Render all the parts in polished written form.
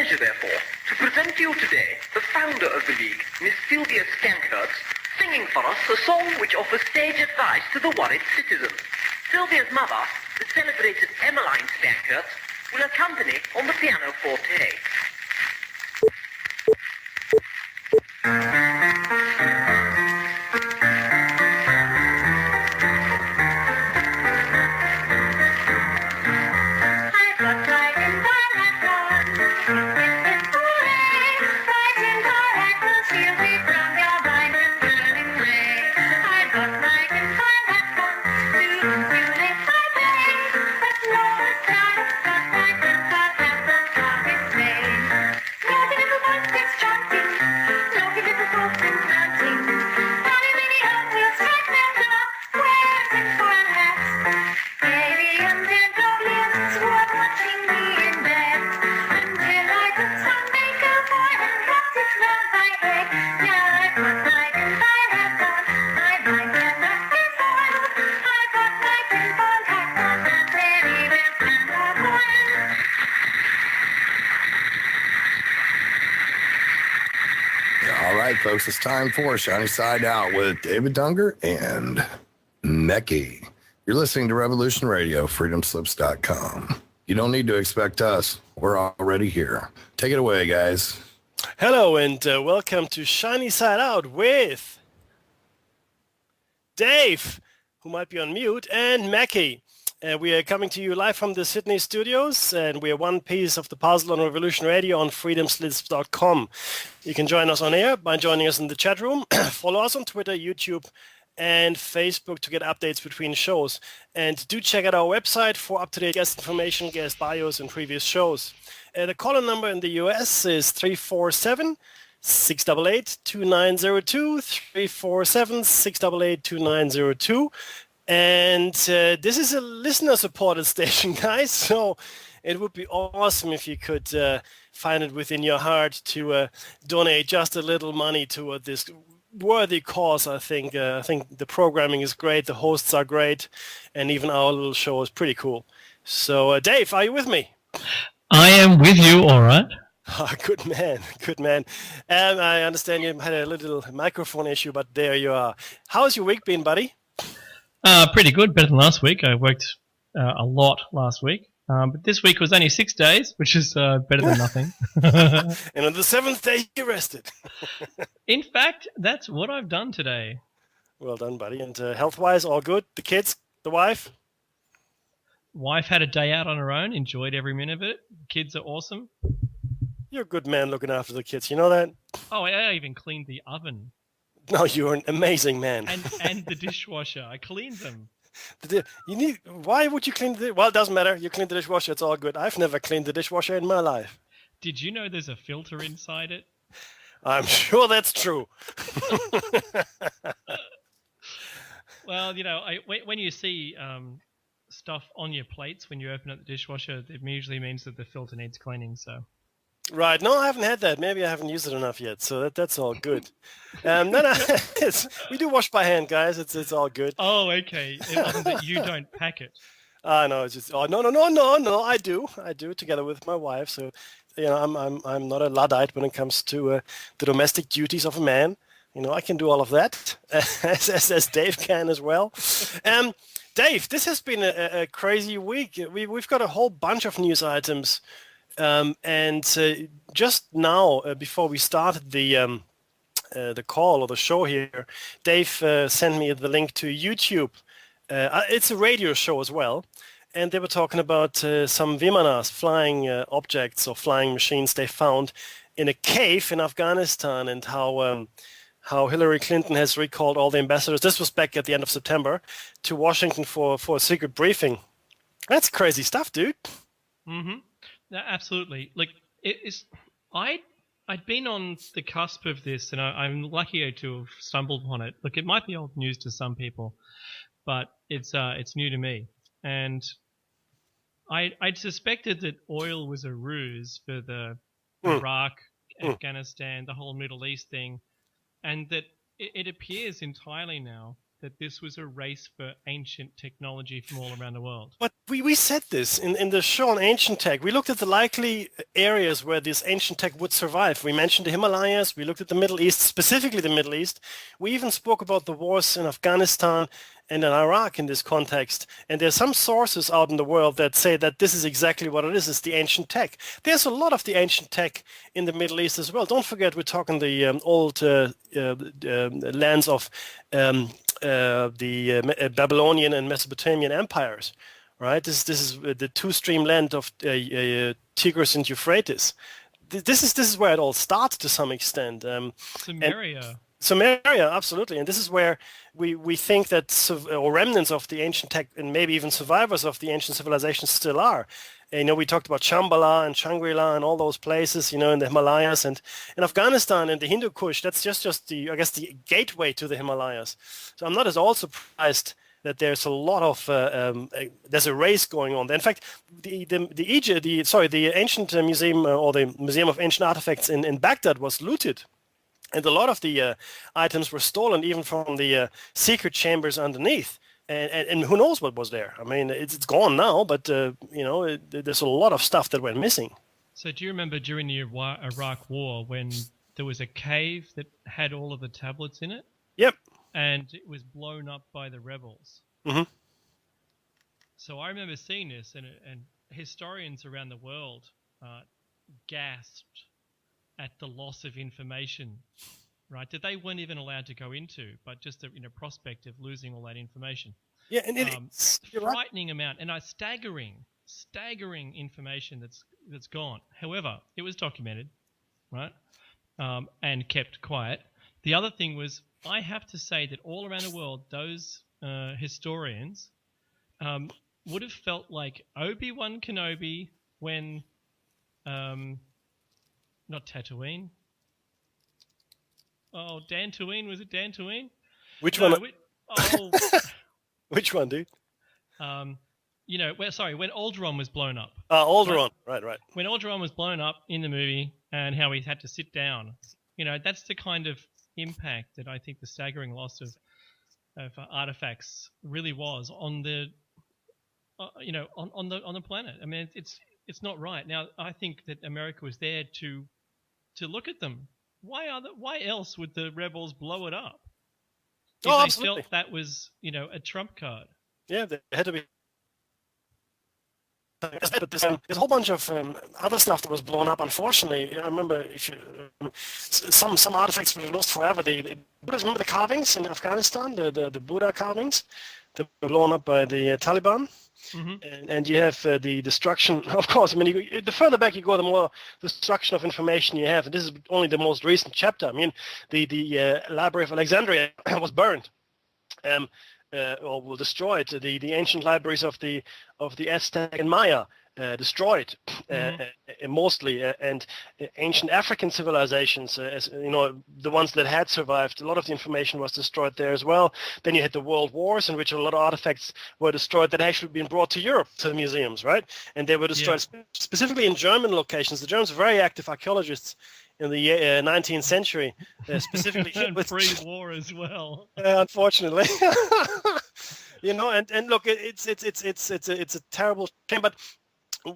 pleasure, therefore, to present to you today the founder of the League, Miss Sylvia Stankhurst, singing for us a song which offers sage advice to the worried citizen. Sylvia's mother, the celebrated Emmeline Stankhurst, will accompany on the pianoforte. Folks, it's time for Shiny Side Out with David Dunger and Mecky. You're listening to Revolution Radio, freedomslips.com. You don't need to expect us. We're already here. Take it away, guys. Hello, and welcome to Shiny Side Out with Dave, who might be on mute, and Mecky. We are coming to you live from the Sydney studios, and we are one piece of the puzzle on Revolution Radio on freedomslips.com. You can join us on air by joining us in the chat room. Follow us on Twitter, YouTube, and Facebook to get updates between shows. And do check out our website for up-to-date guest information, guest bios, and previous shows. The call-in number in the US is 347-688-2902, 347-688-2902. And this is a listener-supported station, guys, so it would be awesome if you could find it within your heart to donate just a little money to this worthy cause. I think the programming is great, the hosts are great, and even our little show is pretty cool. So, Dave, are you with me? I am with you, all right. Oh, good man, good man. And I understand you had a little microphone issue, but there you are. How's your week been, buddy? Pretty good, better than last week. I worked a lot last week, but this week was only 6 days, which is better than nothing. And on the 7th day, you rested. In fact, that's what I've done today. Well done, buddy. And health-wise, all good? The kids? The wife? Wife had a day out on her own, enjoyed every minute of it. Kids are awesome. You're a good man looking after the kids, you know that? Oh, I even cleaned the oven. No, you're an amazing man. And the dishwasher. I cleaned them. Why would you clean the... Well, it doesn't matter. You clean the dishwasher, it's all good. I've never cleaned the dishwasher in my life. Did you know there's a filter inside it? I'm sure that's true. Well, you know, when you see stuff on your plates when you open up the dishwasher, it usually means that the filter needs cleaning, so... Right. No, I haven't had that. Maybe I haven't used it enough yet, so that's all good. No, we do wash by hand, guys. It's all good. Oh, okay. It wasn't that you don't pack it. No, it's just no. I do together with my wife. So, you know, I'm not a Luddite when it comes to the domestic duties of a man. You know, I can do all of that, as Dave can as well. Dave, this has been a crazy week. We've got a whole bunch of news items. And just now, before we started the call or the show here, Dave sent me the link to YouTube. It's a radio show as well, and they were talking about some Vimanas, flying objects or flying machines they found in a cave in Afghanistan, and how Hillary Clinton has recalled all the ambassadors. This was back at the end of September to Washington for a secret briefing. That's crazy stuff, dude. Mm-hmm. Absolutely. Like, I'd been on the cusp of this, and I'm lucky to have stumbled upon it. Look, it might be old news to some people, but it's new to me. And I'd suspected that oil was a ruse for the Iraq, Afghanistan, the whole Middle East thing, and that it appears entirely now that this was a race for ancient technology from all around the world. But we said this in the show on ancient tech. We looked at the likely areas where this ancient tech would survive. We mentioned the Himalayas. We looked at the Middle East, specifically the Middle East. We even spoke about the wars in Afghanistan and in Iraq in this context. And there's some sources out in the world that say that this is exactly what it is. It's the ancient tech. There's a lot of the ancient tech in the Middle East as well. Don't forget, we're talking the old lands of the Babylonian and Mesopotamian empires, right? This is the two-stream land of Tigris and Euphrates. This is where it all starts to some extent. Sumeria. Sumeria, absolutely, and this is where we think that or remnants of the ancient tech and maybe even survivors of the ancient civilizations still are. We talked about Shambhala and Shangri-La and all those places, in the Himalayas and in Afghanistan and the Hindu Kush. That's just the gateway to the Himalayas. So I'm not at all surprised that there's a lot of there's a race going on. In fact, the ancient museum or the Museum of Ancient Artifacts in Baghdad was looted. And a lot of the items were stolen, even from the secret chambers underneath. And who knows what was there? I mean, it's gone now, but there's a lot of stuff that went missing. So do you remember during the Iraq War when there was a cave that had all of the tablets in it? Yep. And it was blown up by the rebels. Mm-hmm. So I remember seeing this, and historians around the world gasped at the loss of information, right? That they weren't even allowed to go into, but just the prospect of losing all that information. Yeah, and it's frightening amount, and a staggering information that's gone. However, it was documented, right, and kept quiet. The other thing was, I have to say that all around the world, those historians would have felt like Obi-Wan Kenobi when not Tatooine. Oh, Dantooine. Was it Dantooine? Which one? Oh. Which one, dude? When Alderaan was blown up. Alderaan. Right. When Alderaan was blown up in the movie and how he had to sit down, that's the kind of impact that I think the staggering loss of artifacts really was on the, on the planet. I mean, it's not right. Now, I think that America was there to look at them. Why else would the rebels blow it up? If they absolutely. felt that was, a trump card. Yeah, there had to be. But there's a whole bunch of other stuff that was blown up. Unfortunately, I remember some artifacts were lost forever. Remember the carvings in Afghanistan, the Buddha carvings, that were blown up by the Taliban. Mm-hmm. And you have the destruction, of course. I mean, the further back you go, the more destruction of information you have. And this is only the most recent chapter. I mean, the Library of Alexandria was burned, or were destroyed. The ancient libraries of the Aztec and Maya destroyed, mostly, and ancient African civilizations, as the ones that had survived, a lot of the information was destroyed there as well. Then you had the world wars, in which a lot of artifacts were destroyed that actually been brought to Europe, to the museums, right? And they were destroyed specifically in German locations. The Germans were very active archaeologists in the 19th century, specifically and pre-war as well. Unfortunately, and look, it's a terrible shame, but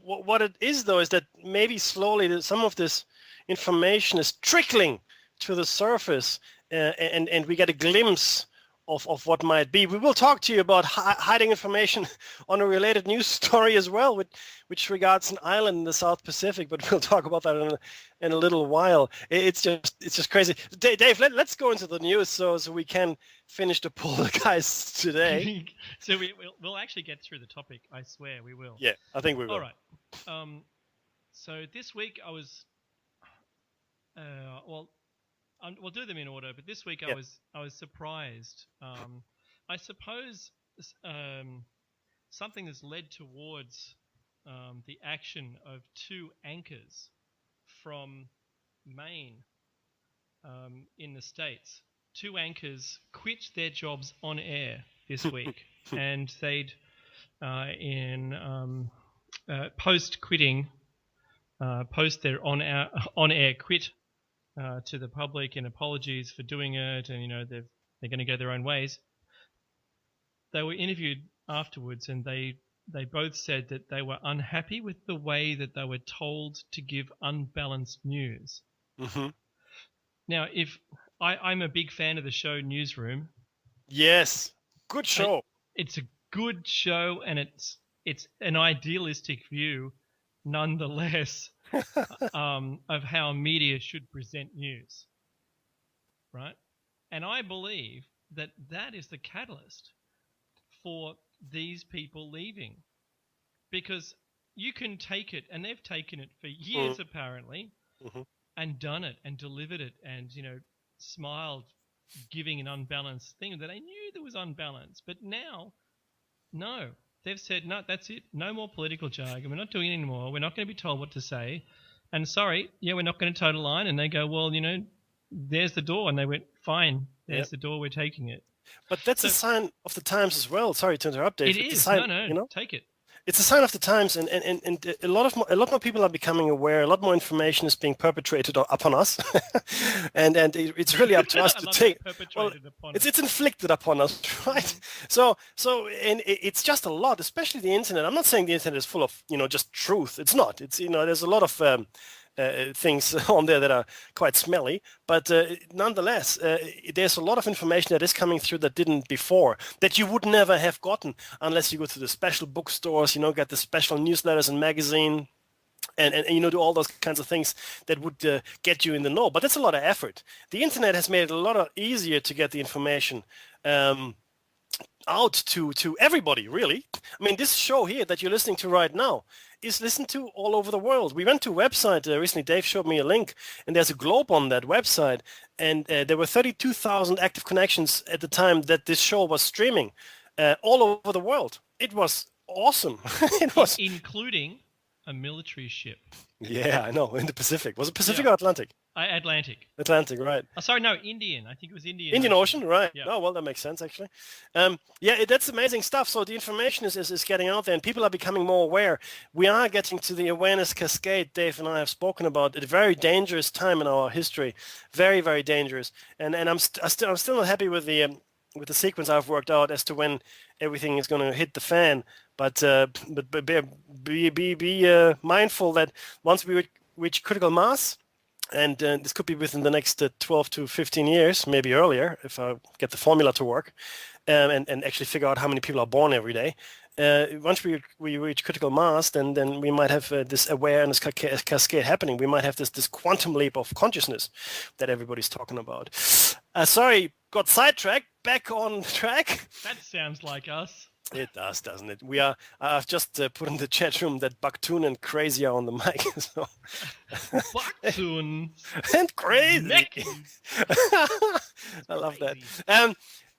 what it is, though, is that maybe slowly some of this information is trickling to the surface, and we get a glimpse of what might be. We will talk to you about hiding information on a related news story as well, which regards an island in the South Pacific, but we'll talk about that in a little while. It's just crazy. Dave, let's go into the news so we can finish the poll, guys, today. So we'll actually get through the topic. I swear we will. Yeah, I think we will. All right. So this week I was, we'll do them in order, but this week I was surprised. I suppose something that's led towards the action of two anchors from Maine in the States. Two anchors quit their jobs on air this week, and they'd post their on-air quit to the public and apologies for doing it, and they're going to go their own ways. they were interviewed afterwards, and they both said that they were unhappy with the way that they were told to give unbalanced news. Mm-hmm. Now, if I'm a big fan of the show Newsroom. Yes, good show. It's a good show, and it's an idealistic view, nonetheless, of how media should present news, right? And I believe that is the catalyst for these people leaving, because you can take it, and they've taken it for years apparently, and done it and delivered it, and smiled, giving an unbalanced thing that they knew there was unbalanced. But now, no, they've said, no, that's it, no more political jargon, we're not doing it anymore, we're not going to be told what to say, and sorry, we're not going to toe the line. And they go, well, there's the door, and they went, fine, there's the door, we're taking it. But that's a sign of the times as well. Sorry to interrupt, Dave. It's a is. sign, Take it. It's a sign of the times, and a lot more people are becoming aware. A lot more information is being perpetrated upon us, and it's really up to us to take. Well, it's inflicted upon us, right? So and it's just a lot, especially the internet. I'm not saying the internet is full of just truth. It's not. It's there's a lot of things on there that are quite smelly, but nonetheless, there's a lot of information that is coming through that didn't before, that you would never have gotten unless you go to the special bookstores, get the special newsletters and magazine, and do all those kinds of things that would get you in the know. But that's a lot of effort. The internet has made it a lot easier to get the information out to everybody, really. I mean, this show here that you're listening to right now is listened to all over the world. We went to a website recently. Dave showed me a link, and there's a globe on that website, and there were 32,000 active connections at the time that this show was streaming all over the world. It was awesome. It was including a military ship. Yeah, I know, in the Pacific. Was it Pacific or Atlantic? Atlantic. Atlantic, right. Oh, sorry, no, Indian. I think it was Indian. Indian Ocean, right. Yeah. Oh, well, that makes sense, actually. That's amazing stuff. So the information is getting out there, and people are becoming more aware. We are getting to the awareness cascade Dave and I have spoken about at a very dangerous time in our history. Very, very dangerous. And I'm still not happy with the sequence I've worked out as to when everything is going to hit the fan. But be mindful that once we reach critical mass, and this could be within the next 12 to 15 years, maybe earlier, if I get the formula to work, and actually figure out how many people are born every day. Once we reach critical mass, then we might have this awareness cascade happening. We might have this quantum leap of consciousness that everybody's talking about. Sorry, got sidetracked. Back on track. That sounds like us. It does, doesn't it? I've just put in the chat room that Baktoon and Crazy are on the mic. So. Baktoon and Crazy. I love that.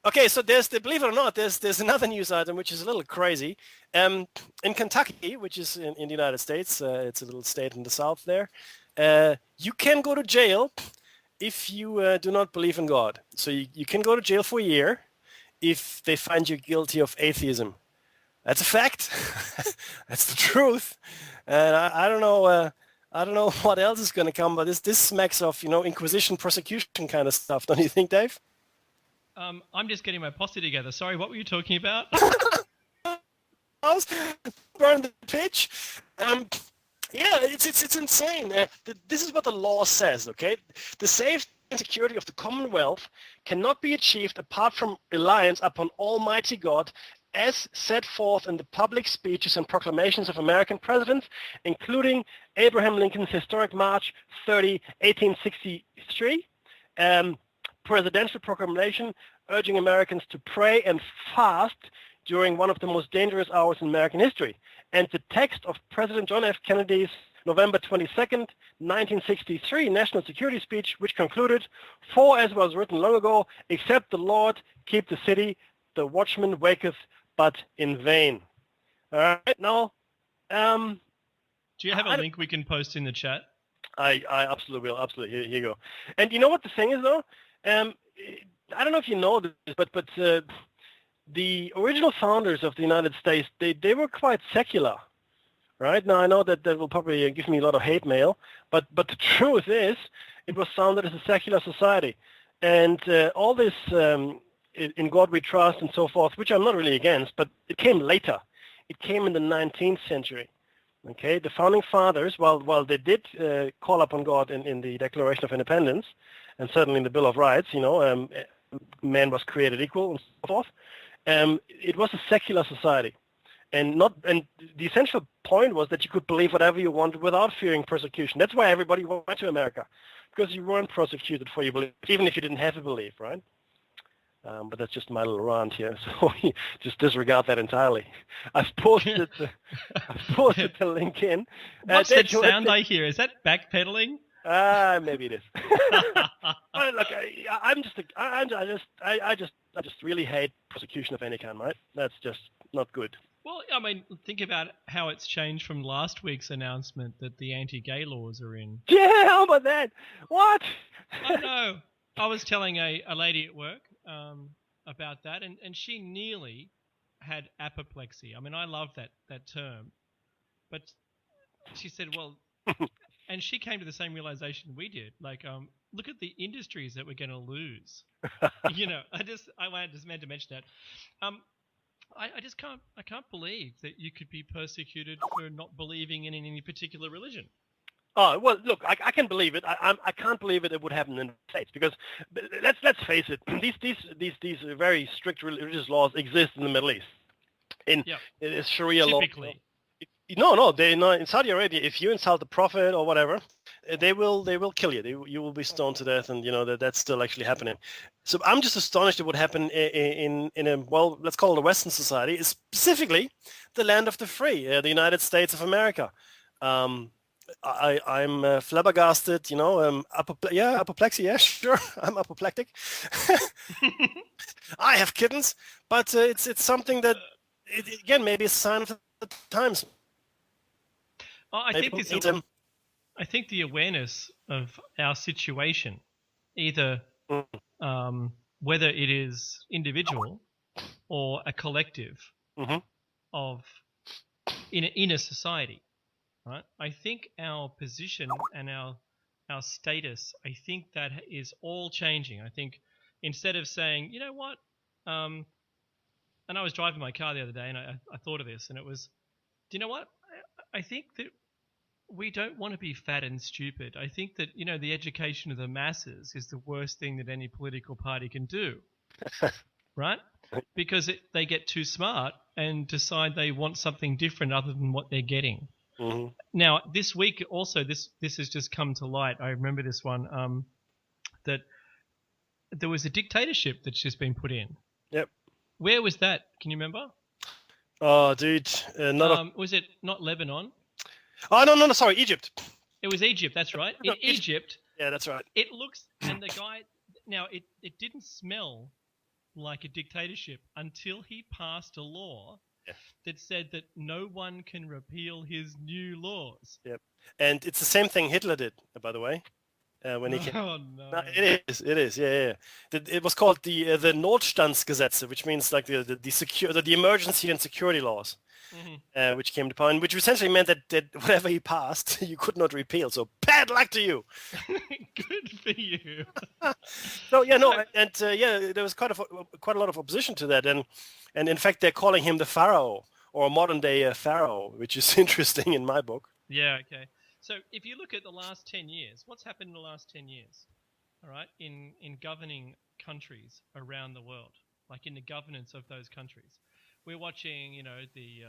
Okay, so believe it or not, there's another news item which is a little crazy. In Kentucky, which is in the United States, it's a little state in the south there, you can go to jail if you do not believe in God. So you can go to jail for a year if they find you guilty of atheism. That's a fact. That's the truth. And I don't know what else is going to come, but this smacks of Inquisition prosecution kind of stuff, don't you think, Dave? I'm just getting my posse together. Sorry, what were you talking about? Burn the pitch. It's insane. This is what the law says, okay? The safety and security of the Commonwealth cannot be achieved apart from reliance upon Almighty God as set forth in the public speeches and proclamations of American presidents, including Abraham Lincoln's historic March 30, 1863, presidential proclamation urging Americans to pray and fast during one of the most dangerous hours in American history, and the text of President John F. Kennedy's November 22nd, 1963 national security speech, which concluded, "For as was written long ago, except the Lord keep the city, the watchman waketh but in vain." All right, now... do you have a link we can post in the chat? I absolutely will, absolutely. Here you go. And you know what the thing is, though? I don't know if you know this, but the original founders of the United States, they were quite secular. Right now, I know that will probably give me a lot of hate mail, but the truth is, it was founded as a secular society, and all this in God we trust and so forth, which I'm not really against, but it came later. It came in the 19th century. Okay, the founding fathers, while they did call upon God in the Declaration of Independence, and certainly in the Bill of Rights, man was created equal and so forth. It was a secular society, and the essential point was that you could believe whatever you wanted without fearing persecution. That's why everybody went to America, because you weren't persecuted for your belief, even if you didn't have a belief, right? But that's just my little rant here, so just disregard that entirely. I've posted the link in. What's that sound I hear? Is that backpedaling? Maybe it is. Look, I just really hate persecution of any kind, right? That's just not good. Well, I mean, think about how it's changed from last week's announcement that the anti-gay laws are in. Yeah, how about that? What? I know. I was telling a lady at work about that, and she nearly had apoplexy. I mean, I love that term. But she said, well, and she came to the same realization we did. Like, look at the industries that we're going to lose. I just meant to mention that. I can't believe that you could be persecuted for not believing in any particular religion. Oh, well, look, I can believe it. I can't believe it would happen in the States, because let's face it, these very strict religious laws exist in the Middle East. In Sharia law. Typically. No, they're not in Saudi Arabia. If you insult the Prophet or whatever, they will kill you. You will be stoned to death, and that's still actually happening. So I'm just astonished it would happen in a, well, let's call it a Western society, specifically the land of the free, the United States of America. I'm flabbergasted, apoplexy, yeah, sure, I'm apoplectic. I have kittens, but it's something that, again, maybe a sign of the times. I think the awareness of our situation, either whether it is individual or a collective of in a society, right? I think our position and our status, I think that is all changing. I think instead of saying, you know what, and I was driving my car the other day and I thought of this, and it was, do you know what? I think that we don't want to be fat and stupid. I think that, the education of the masses is the worst thing that any political party can do, right? Because they get too smart and decide they want something different other than what they're getting. Mm-hmm. Now, this week also, this has just come to light. I remember this one, that there was a dictatorship that's just been put in. Yep. Where was that? Can you remember? Oh, dude. Was it not Lebanon? Oh, no, sorry, Egypt. It was Egypt, that's right. In Egypt. Yeah, that's right. It looks, and the guy, now it didn't smell like a dictatorship until he passed a law that said that no one can repeal his new laws. Yep. And it's the same thing Hitler did, by the way. When he came. Oh no! It is, yeah. It was called the Notstandsgesetze, which means like the emergency and security laws, which came to power, which essentially meant that whatever he passed, you could not repeal. So bad luck to you. Good for you. So there was quite a lot of opposition to that, and in fact they're calling him the Pharaoh, or a modern day Pharaoh, which is interesting in my book. Yeah. Okay. So if you look at the last 10 years, what's happened in the last 10 years, all right, in governing countries around the world, like in the governance of those countries? We're watching, the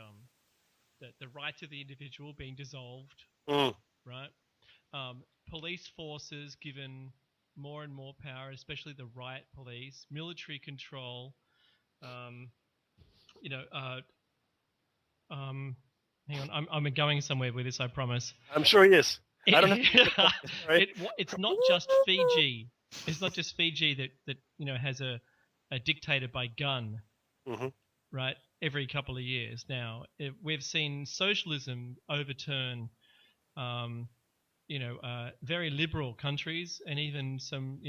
rights of the individual being dissolved, right? Police forces given more and more power, especially the riot police, military control, hang on, I'm going somewhere with this, I promise. I'm sure he is. I don't know. It's not just Fiji. It's not just Fiji that has a dictator by gun, right? Every couple of years now. We've seen socialism overturn, very liberal countries, and even some,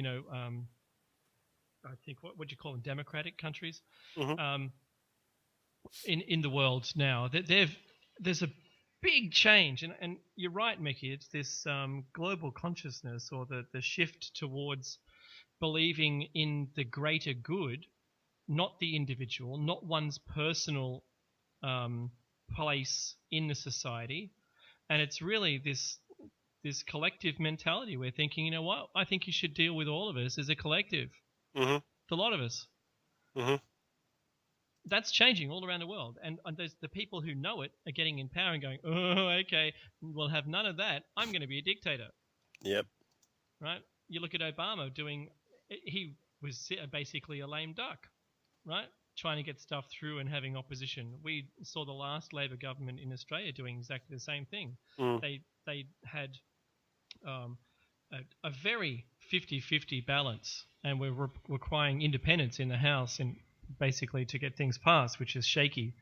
I think what do you call them, democratic countries, in the world now. There's a big change, and you're right, Mickey. It's this global consciousness, or the shift towards believing in the greater good not the individual, not one's personal place in the society, and it's really this collective mentality. We're thinking, you know what? I think you should deal with all of us as a collective. Mm-hmm. The lot of us. Mm-hmm. That's changing all around the world, and there's the people who know it are getting in power and going, oh, okay, we'll have none of that. I'm going to be a dictator. Yep. Right? You look at Obama he was basically a lame duck, right? Trying to get stuff through and having opposition. We saw the last Labor government in Australia doing exactly the same thing. Mm. They had a very 50-50 balance, and we're requiring independence in the House and basically to get things passed, which is shaky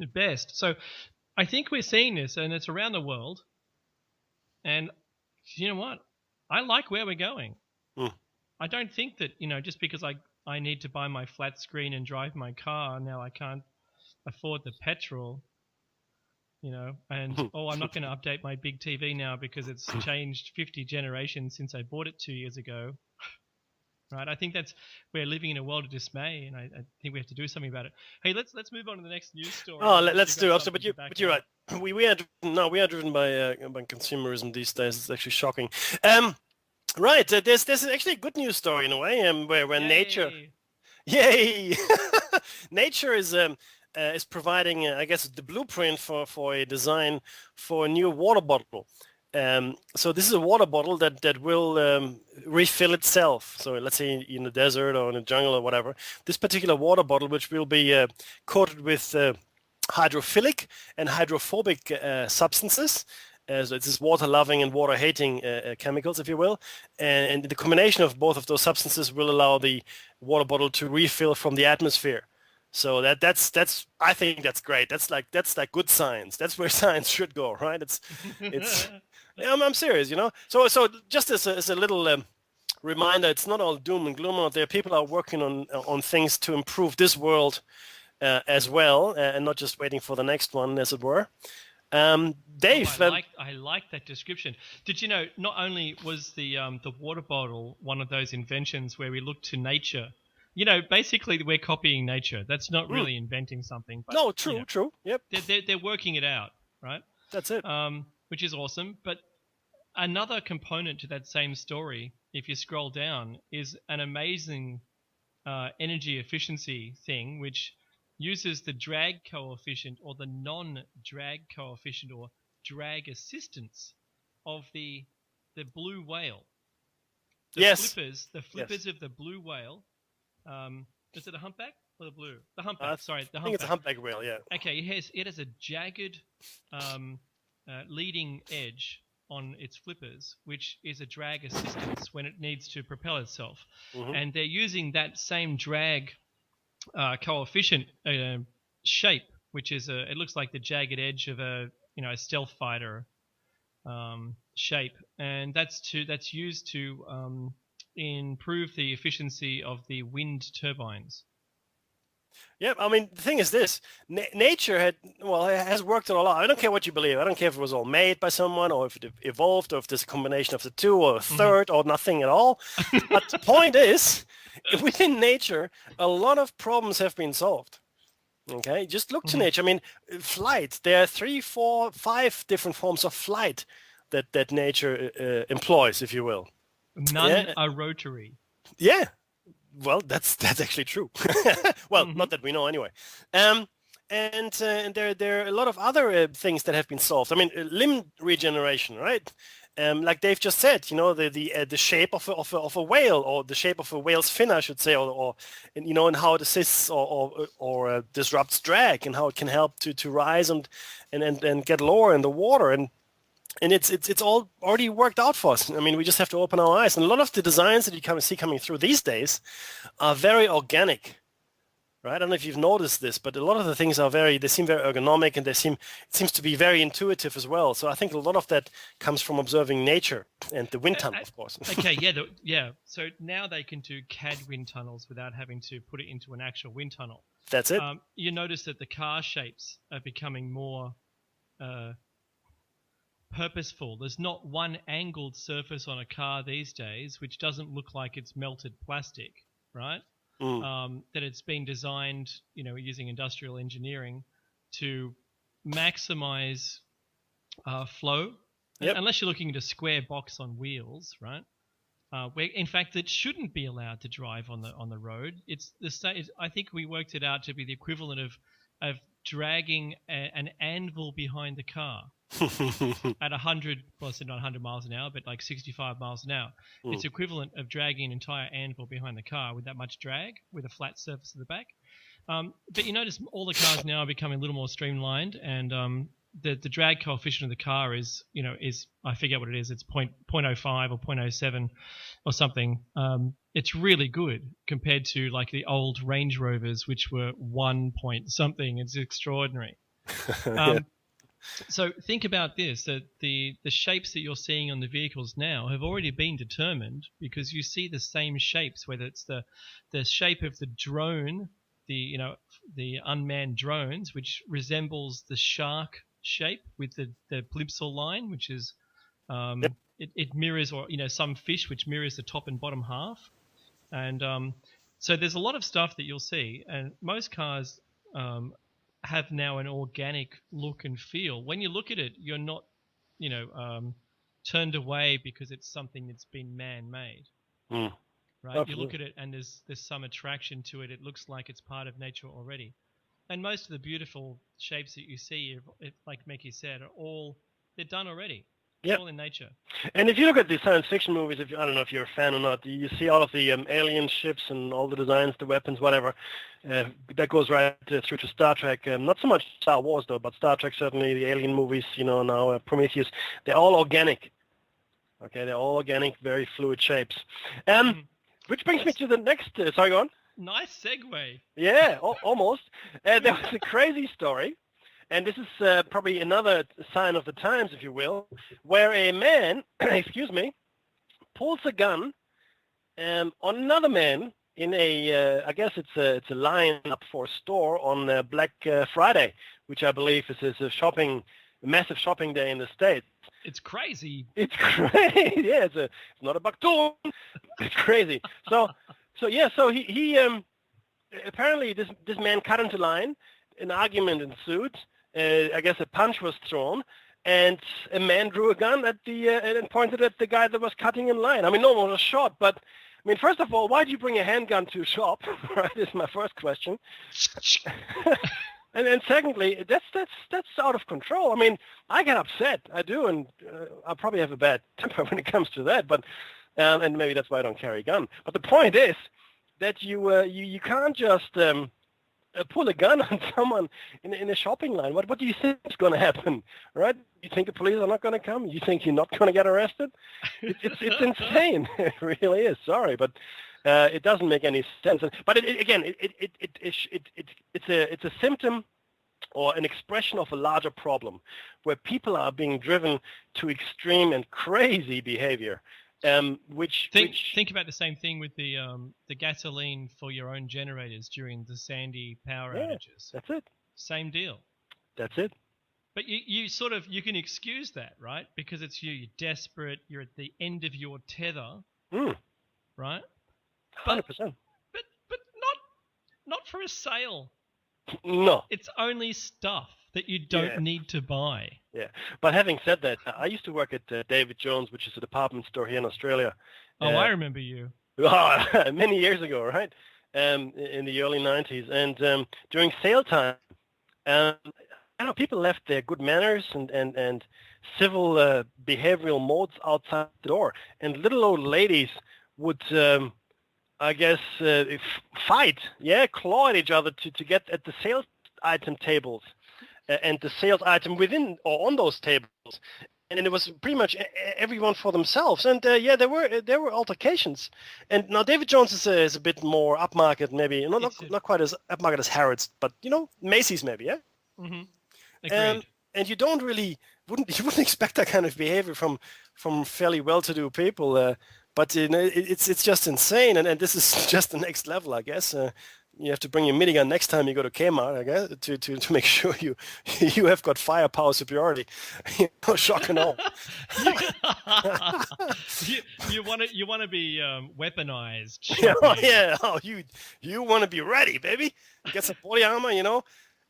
at best. So I think we're seeing this, and it's around the world. And you know what? I like where we're going. Mm. I don't think that, just because I need to buy my flat screen and drive my car, now I can't afford the petrol, and I'm not going to update my big TV now because it's changed 50 generations since I bought it 2 years ago. Right, I think we're living in a world of dismay, and I think we have to do something about it. Hey, let's move on to the next news story. Oh, let's do it. But you're right. We are driven by consumerism these days. It's actually shocking. Right, there's actually a good news story in a way, where nature, yay, nature is providing, I guess, the blueprint for a design for a new water bottle. So this is a water bottle that will refill itself. So let's say in the desert or in the jungle or whatever, this particular water bottle, which will be coated with hydrophilic and hydrophobic substances. So it's this water-loving and water-hating chemicals, if you will. And the combination of both of those substances will allow the water bottle to refill from the atmosphere. So that's I think that's great. That's like good science. That's where science should go, right? It's I'm serious, So just as a little reminder, it's not all doom and gloom out there. People are working on things to improve this world as well, and not just waiting for the next one, as it were. Dave, I like that description. Did you know? Not only was the water bottle one of those inventions where we look to nature. Basically we're copying nature. That's not really inventing something. But, no, true. Yep. They're working it out, right? That's it. Which is awesome. But another component to that same story, if you scroll down, is an amazing energy efficiency thing, which uses the drag coefficient or the non-drag coefficient or drag assistance of the blue whale. The flippers of the blue whale. Is it a humpback or the blue? The humpback. The humpback. I think it's a humpback whale. Yeah. Okay. It has a jagged leading edge on its flippers, which is a drag assistance when it needs to propel itself, and they're using that same drag coefficient shape, which is it looks like the jagged edge of a stealth fighter shape, and that's used to improve the efficiency of the wind turbines. Yeah, I mean, the thing is this. Nature has worked on a lot. I don't care what you believe. I don't care if it was all made by someone or if it evolved or if there's a combination of the two or a third or nothing at all. But the point is, within nature, a lot of problems have been solved. Okay, just look to nature. I mean, flight. There are 3, 4, 5 different forms of flight that nature employs, if you will. None are rotary. Yeah. Well, that's actually true. Well, not that we know anyway. And there are a lot of other things that have been solved. I mean, limb regeneration, right? Like Dave just said, the shape of a whale, or the shape of a whale's fin, I should say, or and how it assists or disrupts drag, and how it can help to rise and get lower in the water, and it's all already worked out for us. I mean, we just have to open our eyes. And a lot of the designs that you see coming through these days are very organic, right? I don't know if you've noticed this, but a lot of the things they seem very ergonomic, and it seems to be very intuitive as well. So I think a lot of that comes from observing nature and the wind tunnel, of course. Okay, yeah. So now they can do CAD wind tunnels without having to put it into an actual wind tunnel. That's it. You notice that the car shapes are becoming more purposeful. There's not one angled surface on a car these days which doesn't look like it's melted plastic, right? that it's been designed, using industrial engineering to maximize flow. Yep. Unless you're looking at a square box on wheels, right? Where in fact it shouldn't be allowed to drive on the road. It's I think we worked it out to be the equivalent of dragging an anvil behind the car at 100, well, it's not 100 miles an hour, but like 65 miles an hour. It's equivalent of dragging an entire anvil behind the car with that much drag, with a flat surface at the back. But you notice all the cars now are becoming a little more streamlined, and the drag coefficient of the car is I forget what it is. It's 0.05 or 0.07 or something. It's really good compared to like the old Range Rovers, which were 1 point something. It's extraordinary. So think about this, that the shapes that you're seeing on the vehicles now have already been determined, because you see the same shapes, whether it's the shape of the drone, the unmanned drones, which resembles the shark shape with the plimsoll line, which is it mirrors, or some fish which mirrors the top and bottom half. And so there's a lot of stuff that you'll see, and most cars have now an organic look and feel. When you look at it, you're not turned away because it's something that's been man-made. Right? Absolutely. You look at it and there's some attraction to it. It looks like it's part of nature already. And most of the beautiful shapes that you see, like Mickey said, they're done already. Yep. All in nature. And if you look at the science fiction movies, I don't know if you're a fan or not, you see all of the alien ships and all the designs, the weapons, whatever. That goes right through to Star Trek. Not so much Star Wars, though, but Star Trek, certainly, the alien movies, now Prometheus. They're all organic. Okay, they're all organic, very fluid shapes. Which brings me to the next... sorry, go on. Nice segue. Yeah, almost. There was a crazy story. And this is probably another sign of the times, if you will, where a man, pulls a gun on another man in I guess it's a line up for a store on Black Friday, which I believe is a massive shopping day in the States. It's crazy. It's crazy. Yeah, it's not a Baktoon. It's crazy. So he apparently this man cut into line. An argument ensued. I guess a punch was thrown, and a man drew a gun at and pointed at the guy that was cutting in line. I mean, no one was shot, but I mean, first of all, why do you bring a handgun to a shop? Right, is my first question. And then secondly, that's out of control. I mean, I get upset, I do, and I probably have a bad temper when it comes to that. But and maybe that's why I don't carry a gun. But the point is that you can't just pull a gun on someone in a shopping line. What do you think is going to happen, right? You think the police are not going to come? You think you're not going to get arrested? It's insane. It really is. Sorry, but it doesn't make any sense. But it's a symptom or an expression of a larger problem, where people are being driven to extreme and crazy behavior. Think about the same thing with the gasoline for your own generators during the Sandy power outages. That's it. Same deal. That's it. But you can excuse that, right? Because it's you're desperate, you're at the end of your tether, right? 100%. But not for a sale. No. It's only stuff that you don't need to buy. Yeah, but having said that, I used to work at David Jones, which is a department store here in Australia. Oh, I remember you. Many years ago, right? In the early 90s. And during sale time, I know people left their good manners and civil behavioral modes outside the door. And little old ladies would, fight, claw at each other to get at the sales item tables. And the sales item within or on those tables, and it was pretty much everyone for themselves. And there were altercations. And now David Jones is a bit more upmarket, maybe not quite as upmarket as Harrods, but Macy's maybe, yeah. Mm-hmm. Agreed. And you wouldn't expect that kind of behavior from fairly well-to-do people. But it's just insane, and this is just the next level, I guess. you have to bring your minigun next time you go to Kmart, I guess, to make sure you have got firepower superiority. Shock and all. you want to be weaponized. Yeah, yeah. Oh, you want to be ready, baby. You get some body armor,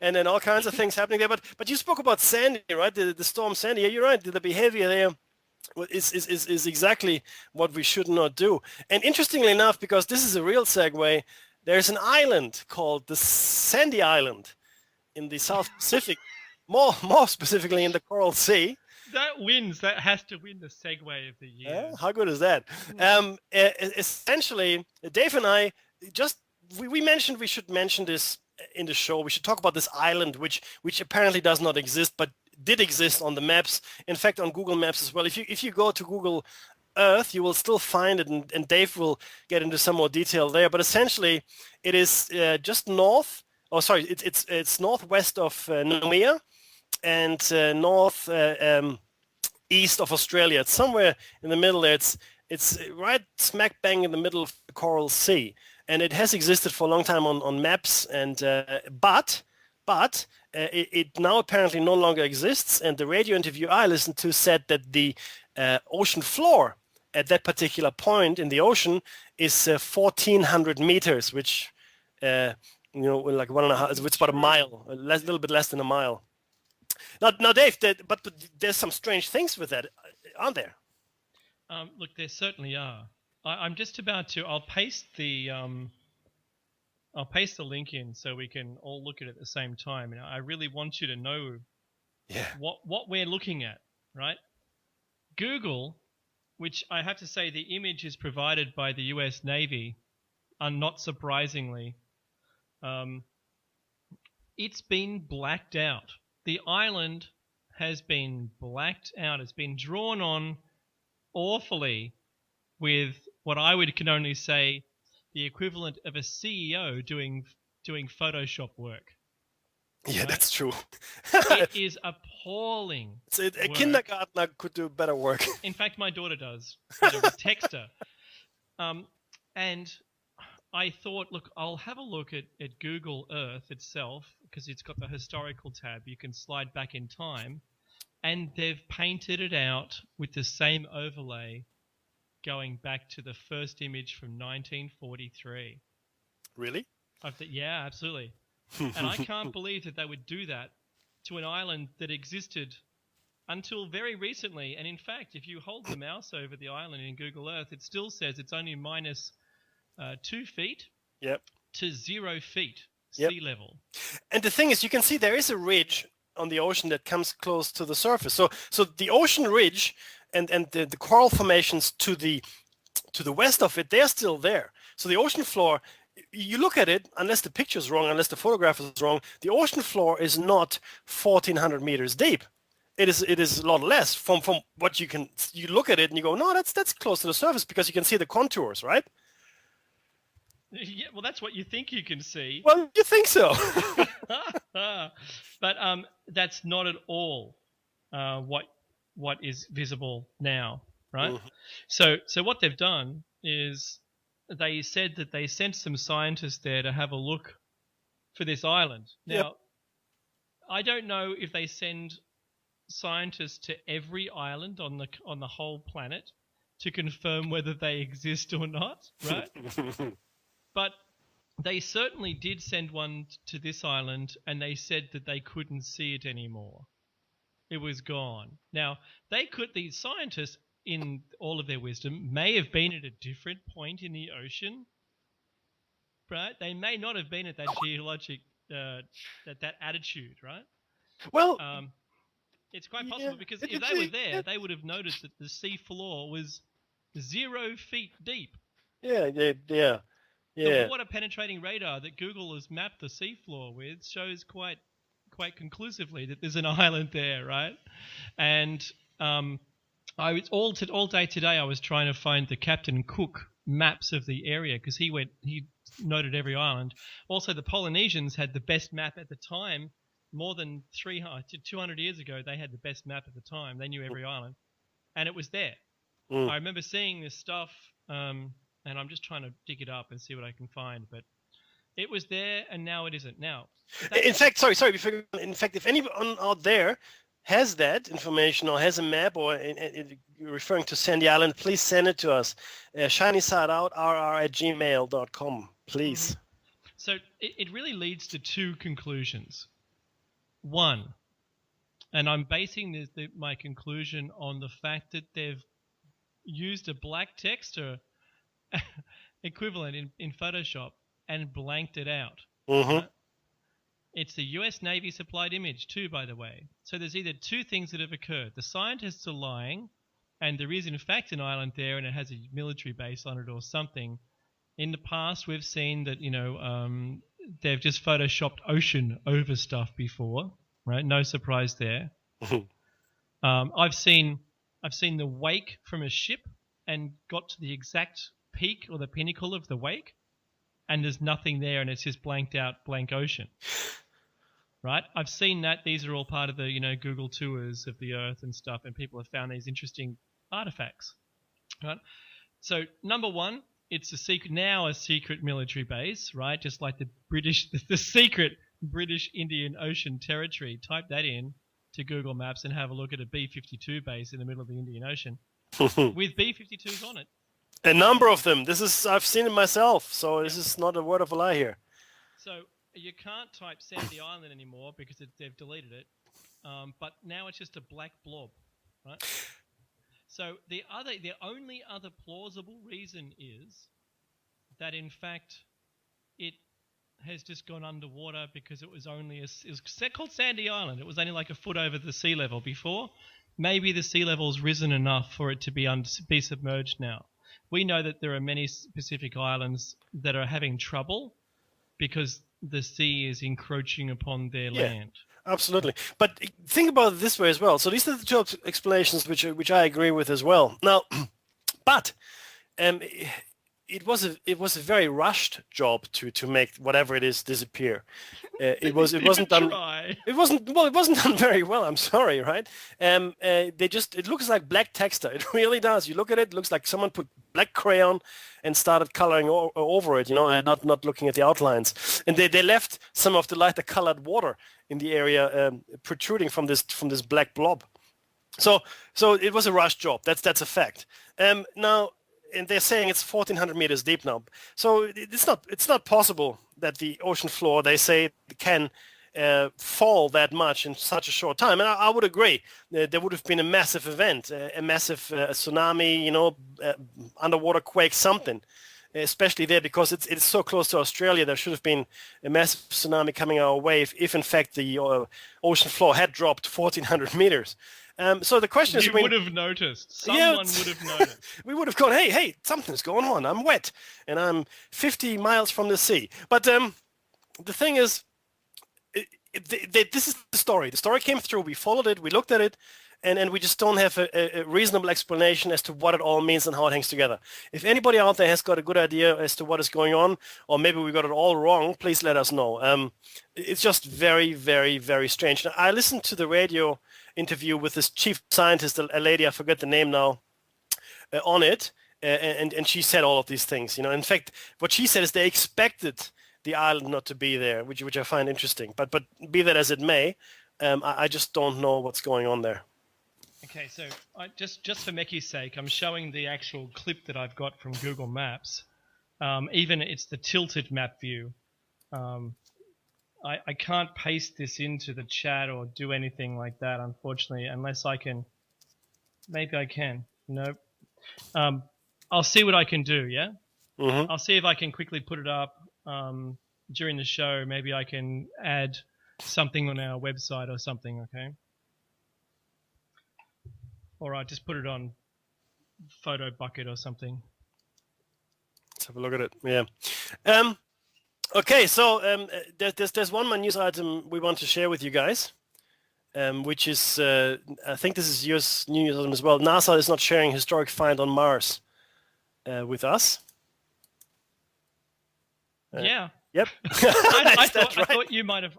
and then all kinds of things happening there. But you spoke about Sandy, right? The storm Sandy. Yeah, you're right. The behavior there is exactly what we should not do. And interestingly enough, because this is a real segue, there's an island called the Sandy Island in the South Pacific, more specifically in the Coral Sea. That has to win the segue of the year. Yeah, how good is that? Essentially, Dave and I we mentioned we should mention this in the show. We should talk about this island, which apparently does not exist, but did exist on the maps. In fact, on Google Maps as well. If you go to Google Earth, you will still find it, and Dave will get into some more detail there. But essentially, it is just north. Oh, sorry, it's northwest of Noumea and north east of Australia. It's somewhere in the middle there. It's right smack bang in the middle of the Coral Sea, and it has existed for a long time on maps. And but it now apparently no longer exists. And the radio interview I listened to said that the ocean floor at that particular point in the ocean is 1,400 meters, which like 1.5. It's about a mile, a little bit less than a mile. Now, Dave, but there's some strange things with that, aren't there? Look, there certainly are. I'm just about to. I'll paste the link in so we can all look at it at the same time. And I really want you to know what we're looking at, right? Google, which I have to say the image is provided by the US Navy, and not surprisingly, it's been blacked out. The island has been blacked out. It's been drawn on awfully with what I can only say the equivalent of a CEO doing Photoshop work. Yeah, right? That's true. It is appalling. A kindergartner could do better work. In fact, my daughter does. A text her. And I thought, look, I'll have a look at Google Earth itself, because it's got the historical tab. You can slide back in time. And they've painted it out with the same overlay going back to the first image from 1943. Really? Yeah, absolutely. And I can't believe that they would do that to an island that existed until very recently. And in fact, if you hold the mouse over the island in Google Earth, it still says it's only minus 2 feet to 0 feet sea level. And the thing is, you can see there is a ridge on the ocean that comes close to the surface. So the ocean ridge and the coral formations to the west of it, they're still there. So the ocean floor, you look at it, unless the picture's wrong, unless the photograph is wrong, the ocean floor is not 1,400 meters deep. It is a lot less from what you look at it and you go, no, that's close to the surface, because you can see the contours, right? Yeah, well, that's what you think you can see. Well, you think so. But that's not at all what is visible now, right? Mm-hmm. So what they've done is they said that they sent some scientists there to have a look for this island. Now, I don't know if they send scientists to every island on the whole planet to confirm whether they exist or not, right? But they certainly did send one to this island, and they said that they couldn't see it anymore. It was gone. Now, these scientists, in all of their wisdom, may have been at a different point in the ocean, right? They may not have been at that geologic, that attitude, right? Well, it's quite possible, because if they were there, they would have noticed that the sea floor was 0 feet deep. Yeah. The water-penetrating radar that Google has mapped the seafloor with shows quite conclusively that there's an island there, right? And I was all day today I was trying to find the Captain Cook maps of the area, because he noted every island. Also, the Polynesians had the best map at the time. More than 200 years ago, they had the best map at the time. They knew every island, and it was there. I remember seeing this stuff. And I'm just trying to dig it up and see what I can find. But It was there, and now it isn't. Now, In fact, sorry. In fact, if anyone out there has that information or has a map or referring to Sandy Island, please send it to us. shinysideoutrr@gmail.com, please. So it really leads to two conclusions. One, and I'm basing my conclusion on the fact that they've used a black text or equivalent in Photoshop and blanked it out. Right? It's the US Navy supplied image too, by the way. So there's either two things that have occurred. The scientists are lying, and there is in fact an island there and it has a military base on it or something. In the past, we've seen that, they've just photoshopped ocean over stuff before, right? No surprise there. I've seen the wake from a ship and got to the exact peak or the pinnacle of the wake, and there's nothing there, and it's just blanked out, blank ocean. Right? I've seen that. These are all part of the, Google tours of the Earth and stuff, and people have found these interesting artifacts. Right? So, number one, it's a secret military base, right? Just like the secret British Indian Ocean Territory. Type that in to Google Maps and have a look at a B-52 base in the middle of the Indian Ocean with B-52s on it. A number of them. I've seen it myself, so this is not a word of a lie here. So you can't type Sandy Island anymore because they've deleted it. But now it's just a black blob, right? So the only other plausible reason is that in fact it has just gone underwater because it was called Sandy Island. It was only like a foot over the sea level before. Maybe the sea level's risen enough for it to be submerged now. We know that there are many Pacific islands that are having trouble because the sea is encroaching upon their land. Absolutely. But think about it this way as well. So these are the two explanations which I agree with as well. Now, but it was a very rushed job to make whatever it is disappear. It wasn't done. It wasn't done very well. I'm sorry, right? It looks like black texture. It really does. You look at it looks like someone put black crayon and started coloring over it, and not looking at the outlines. And they left some of the lighter colored water in the area protruding from this black blob. So it was a rushed job. That's a fact. Now. And they're saying it's 1,400 meters deep now. So it's not possible that the ocean floor, they say, can fall that much in such a short time. And I would agree. There would have been a massive event, a massive tsunami, underwater quake, something. Especially there because it's so close to Australia. There should have been a massive tsunami coming our way if in fact the ocean floor had dropped 1,400 meters. So the question is, you would have noticed. Someone would have noticed. We would have gone, hey, something's going on. I'm wet, and I'm 50 miles from the sea. But the thing is, this is the story. The story came through. We followed it. We looked at it, and we just don't have a reasonable explanation as to what it all means and how it hangs together. If anybody out there has got a good idea as to what is going on, or maybe we got it all wrong, please let us know. It's just very, very, very strange. Now, I listened to the radio interview with this chief scientist, a lady, I forget the name now, on it, and she said all of these things. In fact, what she said is they expected the island not to be there, which I find interesting. But be that as it may, I just don't know what's going on there. Okay, so just for Meki's sake, I'm showing the actual clip that I've got from Google Maps. Even it's the tilted map view. I can't paste this into the chat or do anything like that, unfortunately, unless I can. Maybe I can. Nope. I'll see what I can do, yeah? Mm-hmm. I'll see if I can quickly put it up during the show. Maybe I can add something on our website or something, okay? Or I'll just put it on Photo Bucket or something. Let's have a look at it, yeah. Okay, so there's one more news item we want to share with you guys, which is, I think this is your news item as well. NASA is not sharing historic find on Mars with us. Yeah. Yep. I thought you might have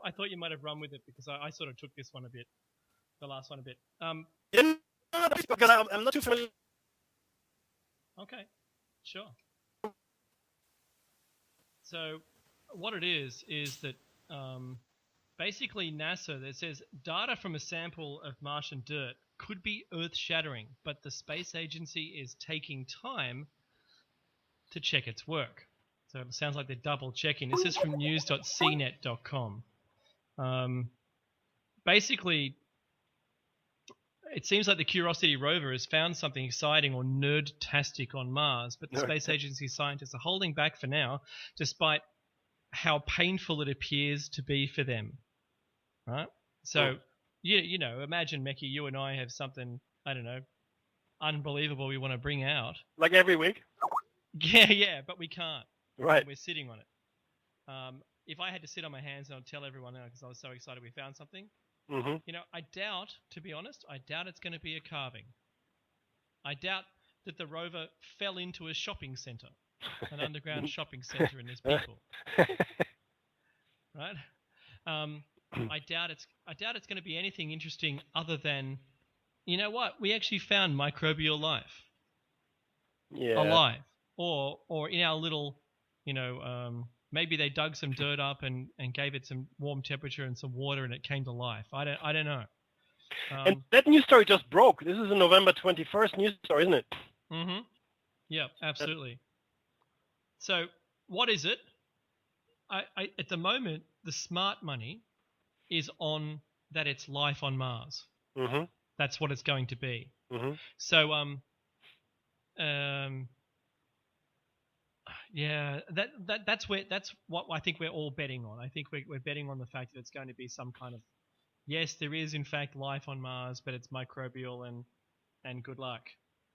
run with it because I sort of took this one a bit, the last one a bit. Because I'm not too familiar. Okay, sure. So what it is that basically NASA, that says data from a sample of Martian dirt could be earth-shattering, but the space agency is taking time to check its work. So it sounds like they're double-checking. This is from news.cnet.com. Basically, it seems like the Curiosity rover has found something exciting or nerd-tastic on Mars, but the space agency scientists are holding back for now, despite how painful it appears to be for them. Right? So, you know, imagine, Mekki, you and I have something, I don't know, unbelievable we want to bring out. Like every week? Yeah, but we can't. Right. We're sitting on it. If I had to sit on my hands and I'd tell everyone now because I was so excited we found something, you know, I doubt, to be honest, it's going to be a carving. I doubt that the rover fell into a shopping centre, an underground shopping centre, and there's people. Right? I doubt it's going to be anything interesting other than, you know what? We actually found microbial life. Yeah. Alive, or in our little, you know, maybe they dug some dirt up and gave it some warm temperature and some water, and it came to life. I don't know. And that news story just broke. This is a November 21st news story, isn't it? Mm-hmm. Yeah, absolutely. So what is it? I at the moment, the smart money is on that it's life on Mars. Mm-hmm. That's what it's going to be. Mm-hmm. So yeah, that's what I think we're all betting on. I think we're betting on the fact that it's going to be some kind of, yes, there is in fact life on Mars, but it's microbial and good luck.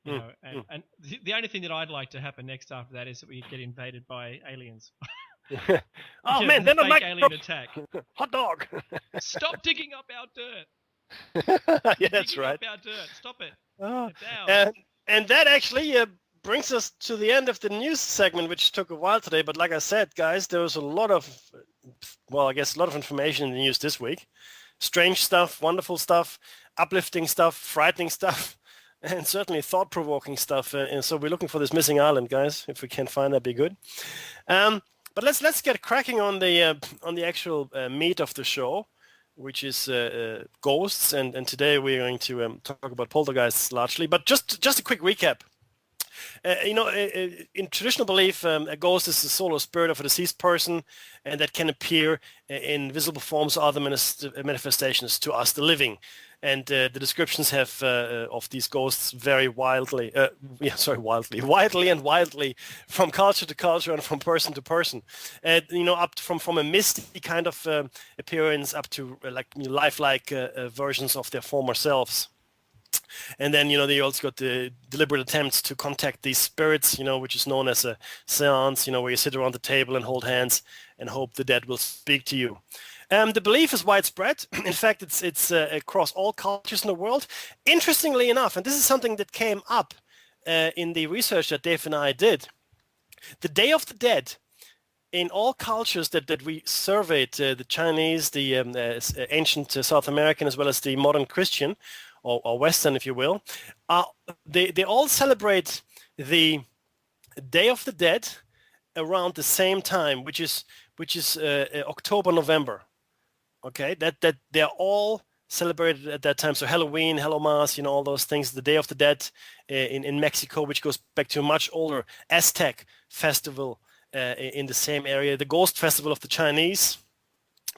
You know, and the only thing that I'd like to happen next after that is that we get invaded by aliens. Oh man, they're not like alien attack. Hot dog. Stop digging up our dirt. Yeah, that's right. Up our dirt. Stop it. Oh. It's ours. And that actually brings us to the end of the news segment, which took a while today. But like I said, guys, there was a lot of information in the news this week. Strange stuff, wonderful stuff, uplifting stuff, frightening stuff, and certainly thought-provoking stuff. And so we're looking for this missing island, guys. If we can find that, be good. But let's get cracking on the actual meat of the show, which is ghosts. And today we're going to talk about poltergeists largely. But just a quick recap. In traditional belief, a ghost is the soul or spirit of a deceased person, and that can appear in visible forms or other manifestations to us, the living. And the descriptions have of these ghosts vary widely and wildly from culture to culture and from person to person. Up from a misty kind of appearance up to lifelike versions of their former selves. And then, they also got the deliberate attempts to contact these spirits, which is known as a seance, where you sit around the table and hold hands and hope the dead will speak to you. The belief is widespread. In fact, it's across all cultures in the world. Interestingly enough, and this is something that came up in the research that Dave and I did, the Day of the Dead in all cultures that we surveyed, the Chinese, the ancient South American, as well as the modern Christian, or Western, if you will, they all celebrate the Day of the Dead around the same time, which is October, November. Okay, that they are all celebrated at that time. So Halloween, Hallowmas, all those things. The Day of the Dead in Mexico, which goes back to a much older Aztec festival in the same area. The Ghost Festival of the Chinese,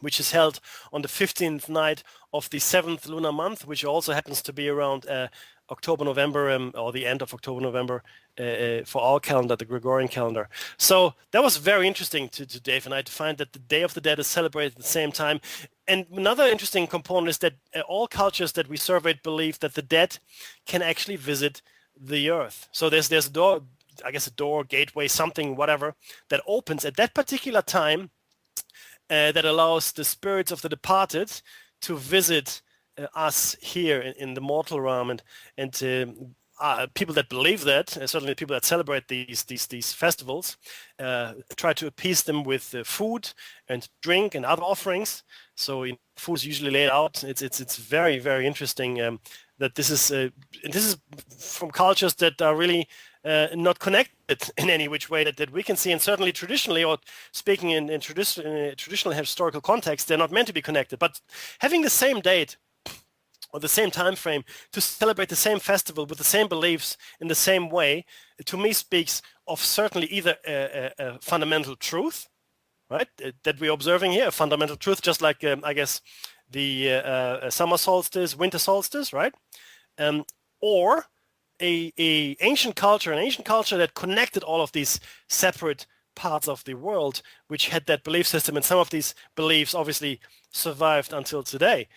which is held on the 15th night of the 7th lunar month, which also happens to be around October, November, or the end of October, November for our calendar, the Gregorian calendar. So that was very interesting to Dave and I to find that the Day of the Dead is celebrated at the same time. And another interesting component is that all cultures that we surveyed believe that the dead can actually visit the earth. So there's a door, a door, gateway, something, whatever, that opens at that particular time that allows the spirits of the departed to visit us here in the mortal realm and to people that believe that, certainly people that celebrate these festivals, try to appease them with food and drink and other offerings. So food is usually laid out. It's very, very interesting that this is from cultures that are really not connected in any which way that we can see, and certainly traditionally, or speaking in traditional historical context, they're not meant to be connected. But having the same date or the same time frame to celebrate the same festival with the same beliefs in the same way, to me speaks of certainly either a fundamental truth, right, that we're observing here, a fundamental truth, just like I guess the summer solstice, winter solstice, right, or an ancient culture that connected all of these separate parts of the world, which had that belief system, and some of these beliefs obviously survived until today.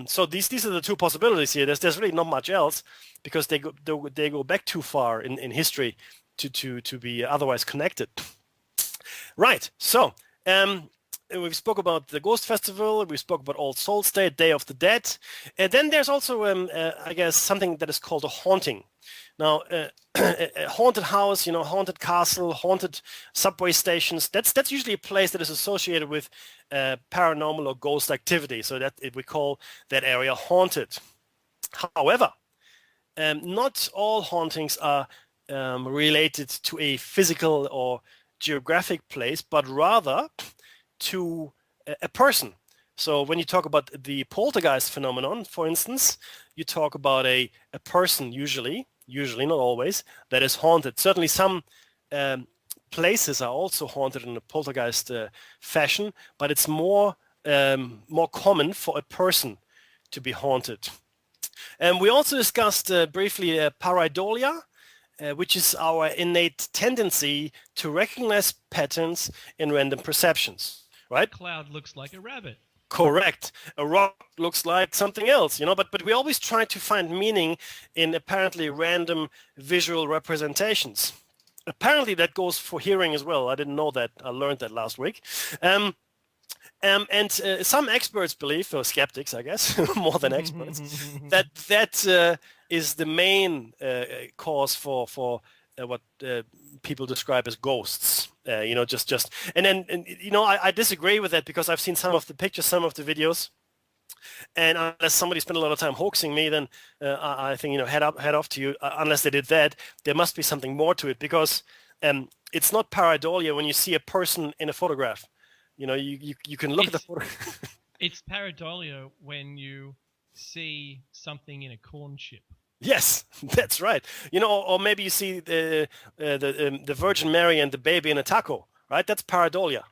So these are the two possibilities here. There's really not much else, because they go back too far in history to be otherwise connected. Right. So we spoke about the Ghost Festival. We spoke about All Souls Day, Day of the Dead, and then there's also I guess something that is called a haunting. Now, a haunted house, haunted castle, haunted subway stations, that's usually a place that is associated with paranormal or ghost activity. So that we call that area haunted. However, not all hauntings are related to a physical or geographic place, but rather to a person. So when you talk about the poltergeist phenomenon, for instance, you talk about a person usually, not always, that is haunted. Certainly some places are also haunted in a poltergeist fashion, but it's more common for a person to be haunted. And we also discussed briefly pareidolia, which is our innate tendency to recognize patterns in random perceptions, right? A cloud looks like a rabbit. Correct. A rock looks like something else, but we always try to find meaning in apparently random visual representations. Apparently that goes for hearing as well. I didn't know that. I learned that last week. And some experts believe, or skeptics, I guess, more than experts, that is the main cause for what people describe as ghosts. I disagree with that, because I've seen some of the pictures, some of the videos, and unless somebody spent a lot of time hoaxing me, then I think head off to you. Unless they did that, there must be something more to it, because it's not pareidolia when you see a person in a photograph. You can look at the photo. It's pareidolia when you see something in a corn chip. Yes, that's right. Or maybe you see the Virgin Mary and the baby in a taco, right? That's pareidolia.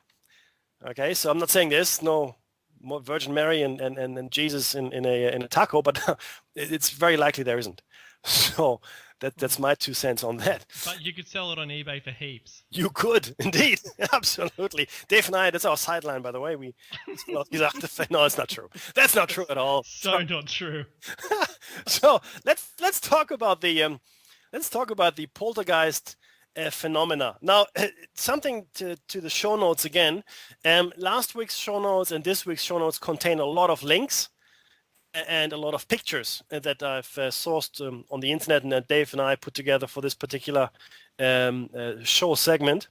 Okay, so I'm not saying there's no more Virgin Mary and Jesus in a taco, but it's very likely there isn't. So that's my 2 cents on that. But you could sell it on eBay for heaps. You could, indeed. Absolutely. Dave and I, that's our sideline, by the way. No, it's not true. That's not true at all. So not true. So let's talk about the poltergeist phenomena. Now, something to the show notes again. Last week's show notes and this week's show notes contain a lot of links and a lot of pictures that I've sourced on the internet, and that Dave and I put together for this particular show segment.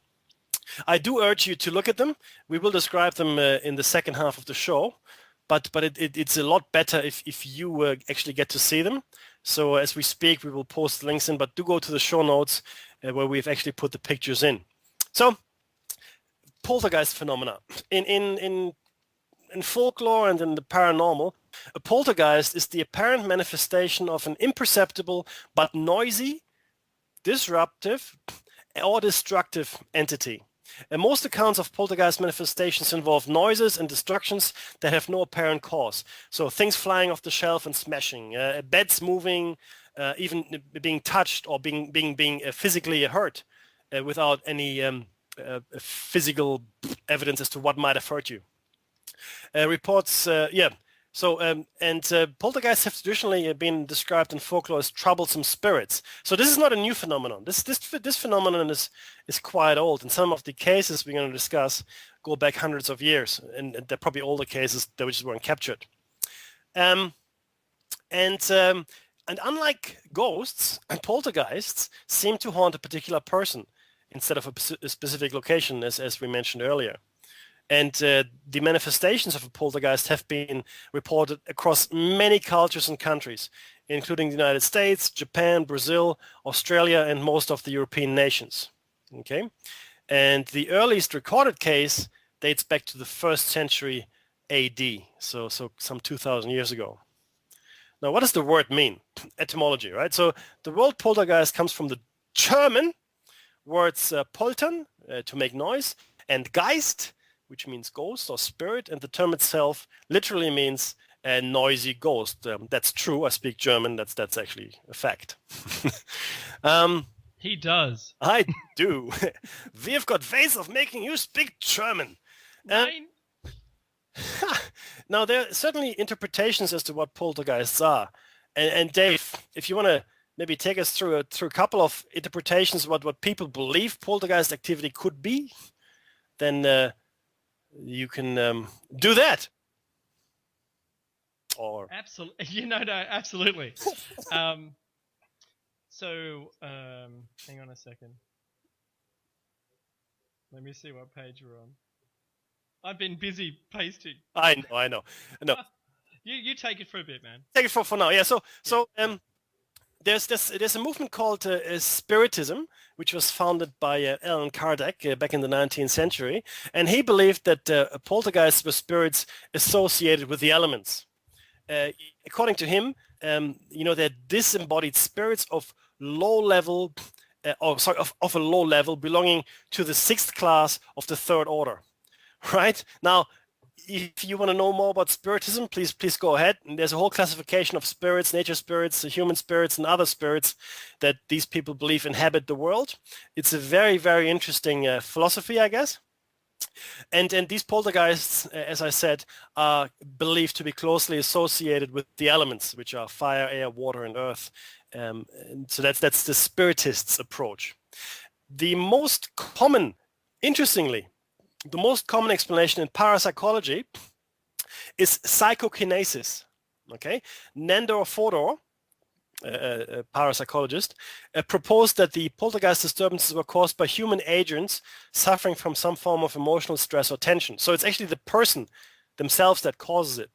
I do urge you to look at them. We will describe them in the second half of the show, but it's a lot better if you actually get to see them. So as we speak, we will post links in, but do go to the show notes where we've actually put the pictures in. So, poltergeist phenomena. In folklore and in the paranormal, a poltergeist is the apparent manifestation of an imperceptible but noisy, disruptive, or destructive entity. And most accounts of poltergeist manifestations involve noises and destructions that have no apparent cause. So things flying off the shelf and smashing, beds moving, even being touched or being physically hurt without any physical evidence as to what might have hurt you. Reports, So, poltergeists have traditionally been described in folklore as troublesome spirits. So this is not a new phenomenon. This phenomenon is quite old, and some of the cases we're going to discuss go back hundreds of years, and they're probably older cases that which weren't captured. And unlike ghosts, poltergeists seem to haunt a particular person instead of a specific location, as we mentioned earlier. And the manifestations of a poltergeist have been reported across many cultures and countries, including the United States, Japan, Brazil, Australia, and most of the European nations. Okay, and the earliest recorded case dates back to the 1st century AD, so some 2,000 years ago. Now, what does the word mean? Etymology, right? So the word poltergeist comes from the German words poltern, to make noise, and Geist, which means ghost or spirit, and the term itself literally means a noisy ghost. That's true. I speak German. That's actually a fact. He does. I do. We've got ways of making you speak German. Nein. Now, there are certainly interpretations as to what poltergeists are. And Dave, if you want to maybe take us through a couple of interpretations of what people believe poltergeist activity could be, then you can do that. Or Absolutely. Absolutely. So, hang on a second. Let me see what page we're on. I've been busy pasting. I know. No. You take it for a bit, man. Take it for now. Yeah. So there's a movement called Spiritism, which was founded by Allan Kardec back in the 19th century, and he believed that poltergeists were spirits associated with the elements. According to him, they're disembodied spirits of low level, of a low level belonging to the 6th class of the 3rd order. Right? Now, if you want to know more about Spiritism, please go ahead. And there's a whole classification of spirits, nature spirits, human spirits, and other spirits that these people believe inhabit the world. It's a very, very interesting philosophy, I guess. And these poltergeists, as I said, are believed to be closely associated with the elements, which are fire, air, water, and earth. And so that's the Spiritists' approach. Interestingly, the most common explanation in parapsychology is psychokinesis. Okay, Nandor Fodor, a parapsychologist, proposed that the poltergeist disturbances were caused by human agents suffering from some form of emotional stress or tension. So it's actually the person themselves that causes it.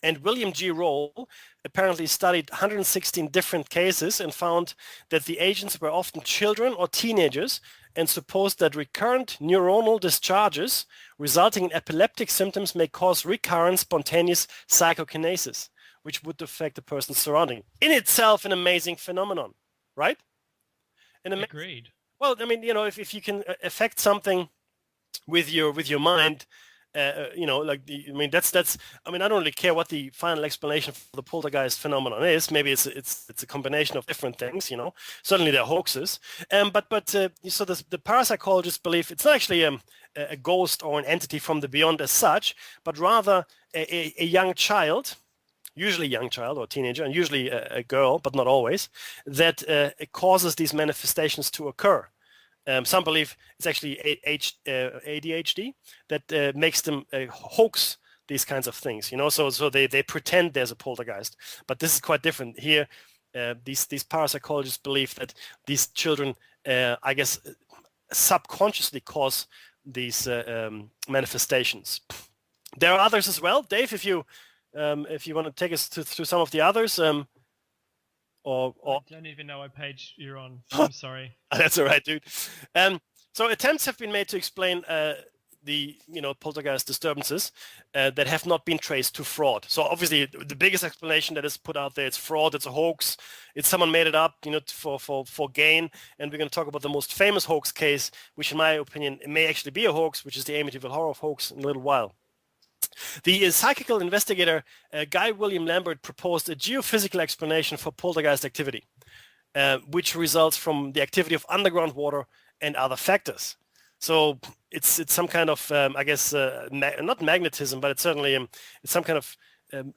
And William G. Roll apparently studied 116 different cases and found that the agents were often children or teenagers, and supposed that recurrent neuronal discharges resulting in epileptic symptoms may cause recurrent spontaneous psychokinesis, which would affect the person's surrounding. In itself, an amazing phenomenon, right? Agreed. Well, I mean, if you can affect something with your mind, that's. I mean, I don't really care what the final explanation for the poltergeist phenomenon is. Maybe it's a combination of different things. Certainly there are hoaxes. So the parapsychologists believe it's not actually a ghost or an entity from the beyond as such, but rather a young child, usually a young child or teenager, and usually a girl, but not always, that causes these manifestations to occur. Some believe it's actually ADHD that makes them hoax these kinds of things, so they pretend there's a poltergeist. But this is quite different. Here, these parapsychologists believe that these children, I guess, subconsciously cause these manifestations. There are others as well. Dave, if you want to take us through some of the others, I don't even know what page you're on. I'm sorry. That's all right, dude. So attempts have been made to explain the poltergeist disturbances that have not been traced to fraud. So obviously, the biggest explanation that is put out there, it's fraud, it's a hoax, it's someone made it up, for gain. And we're going to talk about the most famous hoax case, which in my opinion may actually be a hoax, which is the Amityville Horror hoax, in a little while. The psychical investigator Guy William Lambert proposed a geophysical explanation for poltergeist activity, which results from the activity of underground water and other factors. So it's some kind of, not magnetism, but it's certainly it's some kind of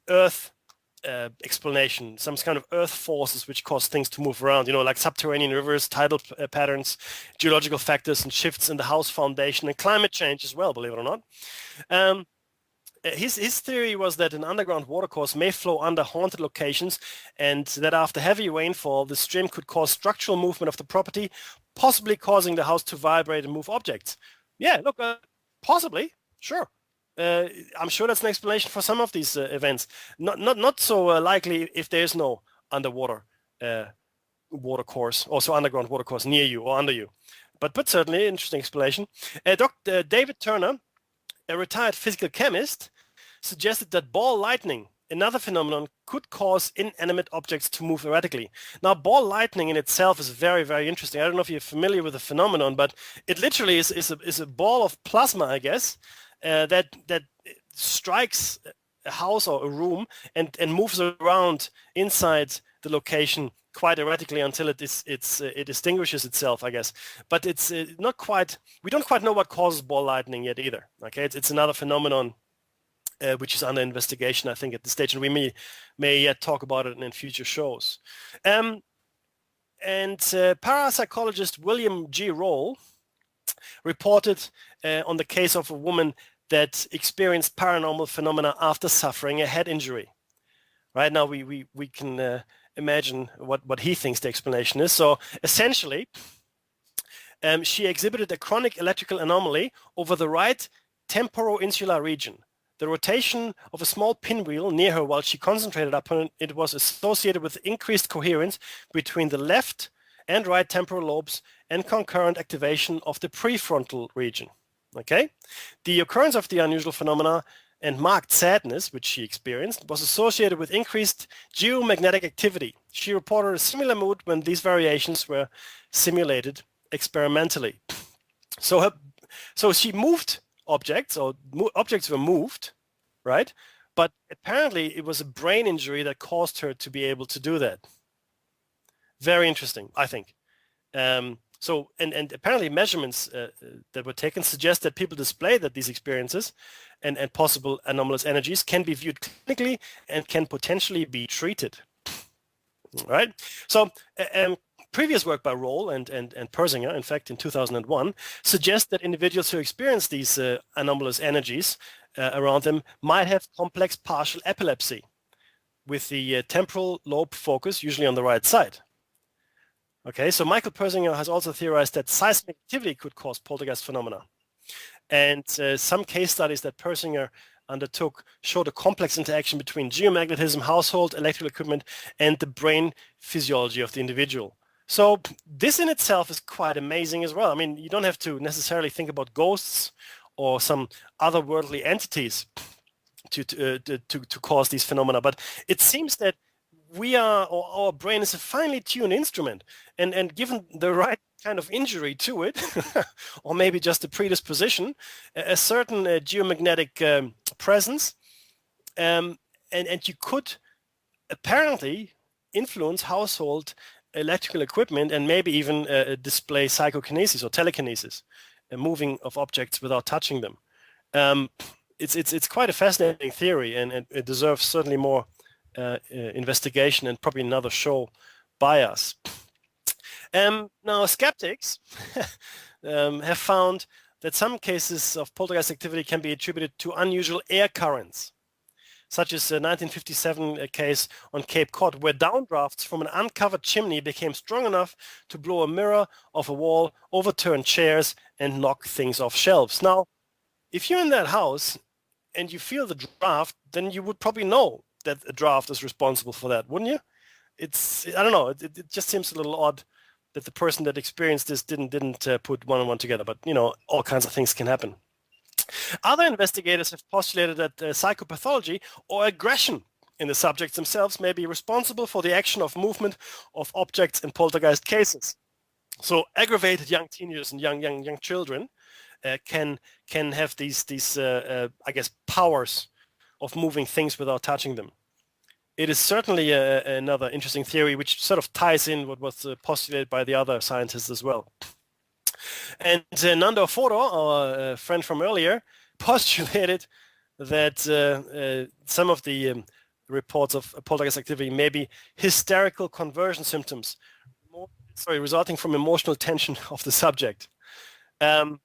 earth explanation, some kind of earth forces which cause things to move around, like subterranean rivers, tidal patterns, geological factors, and shifts in the house foundation, and climate change as well, believe it or not. his theory was that an underground watercourse may flow under haunted locations, and that after heavy rainfall, the stream could cause structural movement of the property, possibly causing the house to vibrate and move objects. Yeah, look, possibly, sure. I'm sure that's an explanation for some of these events. Not so likely if there's no underwater watercourse, also underground watercourse near you or under you. But certainly interesting explanation. Dr. David Turner, a retired physical chemist, suggested that ball lightning, another phenomenon, could cause inanimate objects to move erratically. Now, ball lightning in itself is very, very interesting. I don't know if you're familiar with the phenomenon, but it literally is a ball of plasma, I guess, that strikes a house or a room and moves around inside the location quite erratically until it extinguishes itself, I guess. But it's not quite. We don't quite know what causes ball lightning yet either. Okay, it's another phenomenon which is under investigation, I think, at this stage, and we may yet talk about it in future shows. And parapsychologist William G. Roll reported on the case of a woman that experienced paranormal phenomena after suffering a head injury. Right now, we can imagine what he thinks the explanation is. So essentially, she exhibited a chronic electrical anomaly over the right temporoinsular region. The rotation of a small pinwheel near her while she concentrated upon it was associated with increased coherence between the left and right temporal lobes and concurrent activation of the prefrontal region. Okay? The occurrence of the unusual phenomena and marked sadness, which she experienced, was associated with increased geomagnetic activity. She reported a similar mood when these variations were simulated experimentally. So she moved objects, or objects were moved, right? But apparently it was a brain injury that caused her to be able to do that. Very interesting, I think. So apparently measurements that were taken suggest that people display that these experiences and possible anomalous energies can be viewed clinically and can potentially be treated. All right. So previous work by Roll and Persinger, in fact, in 2001, suggests that individuals who experience these anomalous energies around them might have complex partial epilepsy with the temporal lobe focus usually on the right side. Okay, so Michael Persinger has also theorized that seismic activity could cause poltergeist phenomena. And some case studies that Persinger undertook showed a complex interaction between geomagnetism, household, electrical equipment, and the brain physiology of the individual. So this in itself is quite amazing as well. I mean, you don't have to necessarily think about ghosts or some otherworldly entities to cause these phenomena, but it seems that our brain is a finely tuned instrument, and given the right kind of injury to it, or maybe just a predisposition, a certain geomagnetic presence, and you could apparently influence household electrical equipment and maybe even display psychokinesis or telekinesis, moving of objects without touching them. It's quite a fascinating theory, and it deserves certainly more investigation and probably another show by us. Now, skeptics have found that some cases of poltergeist activity can be attributed to unusual air currents, such as a 1957 case on Cape Cod, where downdrafts from an uncovered chimney became strong enough to blow a mirror off a wall, overturn chairs, and knock things off shelves. Now, if you're in that house and you feel the draft, then you would probably know that a draft is responsible for that, wouldn't you? I don't know. It just seems a little odd that the person that experienced this didn't put one and one together. But all kinds of things can happen. Other investigators have postulated that psychopathology or aggression in the subjects themselves may be responsible for the action of movement of objects in poltergeist cases. So aggravated young teenagers and young children can have these I guess powers of moving things without touching them. It is certainly another interesting theory which sort of ties in what was postulated by the other scientists as well. And Nando Fodor, our friend from earlier, postulated that some of the reports of poltergeist activity may be hysterical conversion symptoms, resulting from emotional tension of the subject. And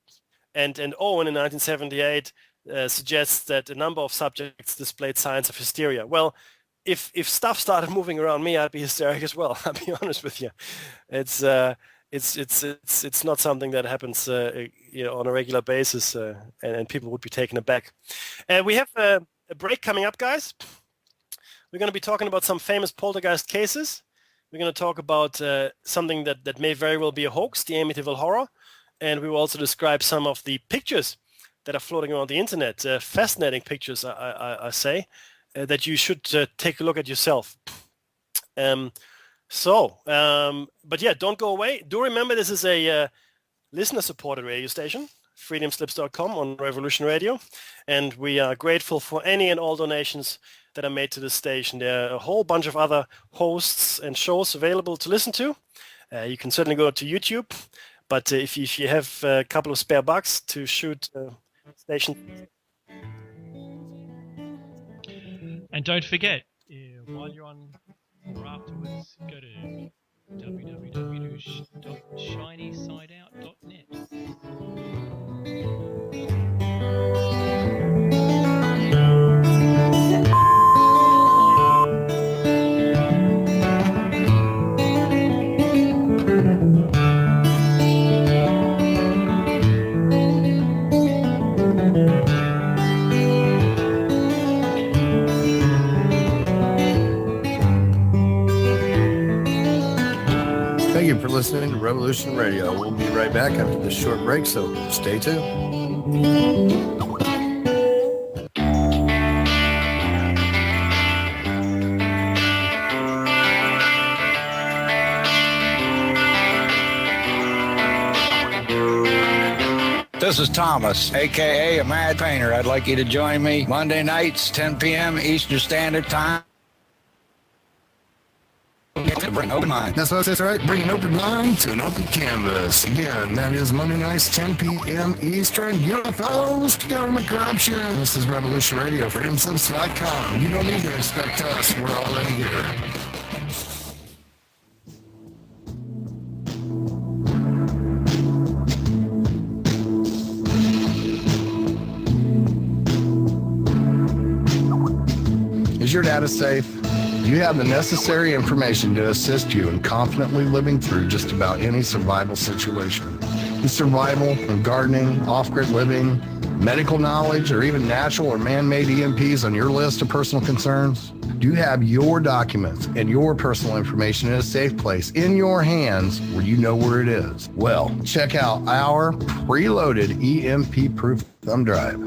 Owen in 1978 suggests that a number of subjects displayed signs of hysteria. Well, if stuff started moving around me, I'd be hysteric as well. I'll be honest with you. It's not something that happens on a regular basis, and people would be taken aback. We have a break coming up, guys. We're going to be talking about some famous poltergeist cases. We're going to talk about something that may very well be a hoax, the Amityville Horror, and we will also describe some of the pictures that are floating around the internet. Fascinating pictures, I say. That you should take a look at yourself. But yeah, don't go away. Do remember this is a listener-supported radio station, freedomslips.com on Revolution Radio, and we are grateful for any and all donations that are made to this station. There are a whole bunch of other hosts and shows available to listen to. You can certainly go to YouTube, but if you have a couple of spare bucks to shoot station. And don't forget, while you're on or afterwards, go to www.shinysideout.net. Thank you for listening to Revolution Radio. We'll be right back after this short break, so stay tuned. This is Thomas, a.k.a. a Mad Painter. I'd like you to join me Monday nights, 10 p.m. Eastern Standard Time. Bring open mind. That's what I said, right? Bring an open mind to an open canvas. Again, that is Monday nights, 10 p.m. Eastern. UFOs to government corruption. This is Revolution Radio, freedomslips.com. You don't need to expect us. We're already here. Is your data safe? Do you have the necessary information to assist you in confidently living through just about any survival situation? Is survival and gardening, off-grid living, medical knowledge, or even natural or man-made EMPs on your list of personal concerns? Do you have your documents and your personal information in a safe place in your hands where you know where it is? Well, check out our preloaded EMP-proof thumb drive.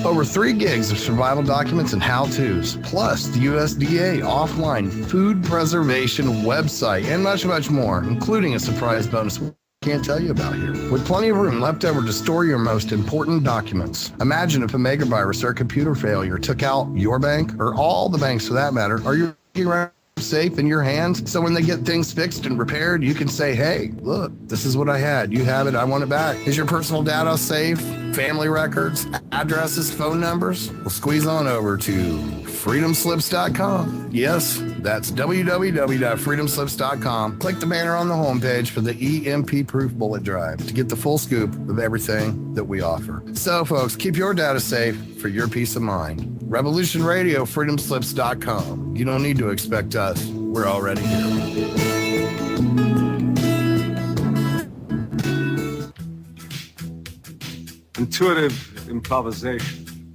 Over 3 gigs of survival documents and how-tos, plus the USDA offline food preservation website, and much, much more, including a surprise bonus we can't tell you about here. With plenty of room left over to store your most important documents. Imagine if a megavirus or a computer failure took out your bank, or all the banks for that matter. Are you around safe in your hands, so when they get things fixed and repaired, you can say, hey, look, this is what I had. You have it. I want it back. Is your personal data safe? Family records, addresses, phone numbers? Well, squeeze on over to freedomslips.com. Yes, that's www.freedomslips.com. Click the banner on the homepage for the EMP-proof bullet drive to get the full scoop of everything that we offer. So, folks, keep your data safe for your peace of mind. Revolution Radio, freedomslips.com. You don't need to expect us. We're already here. Intuitive improvisation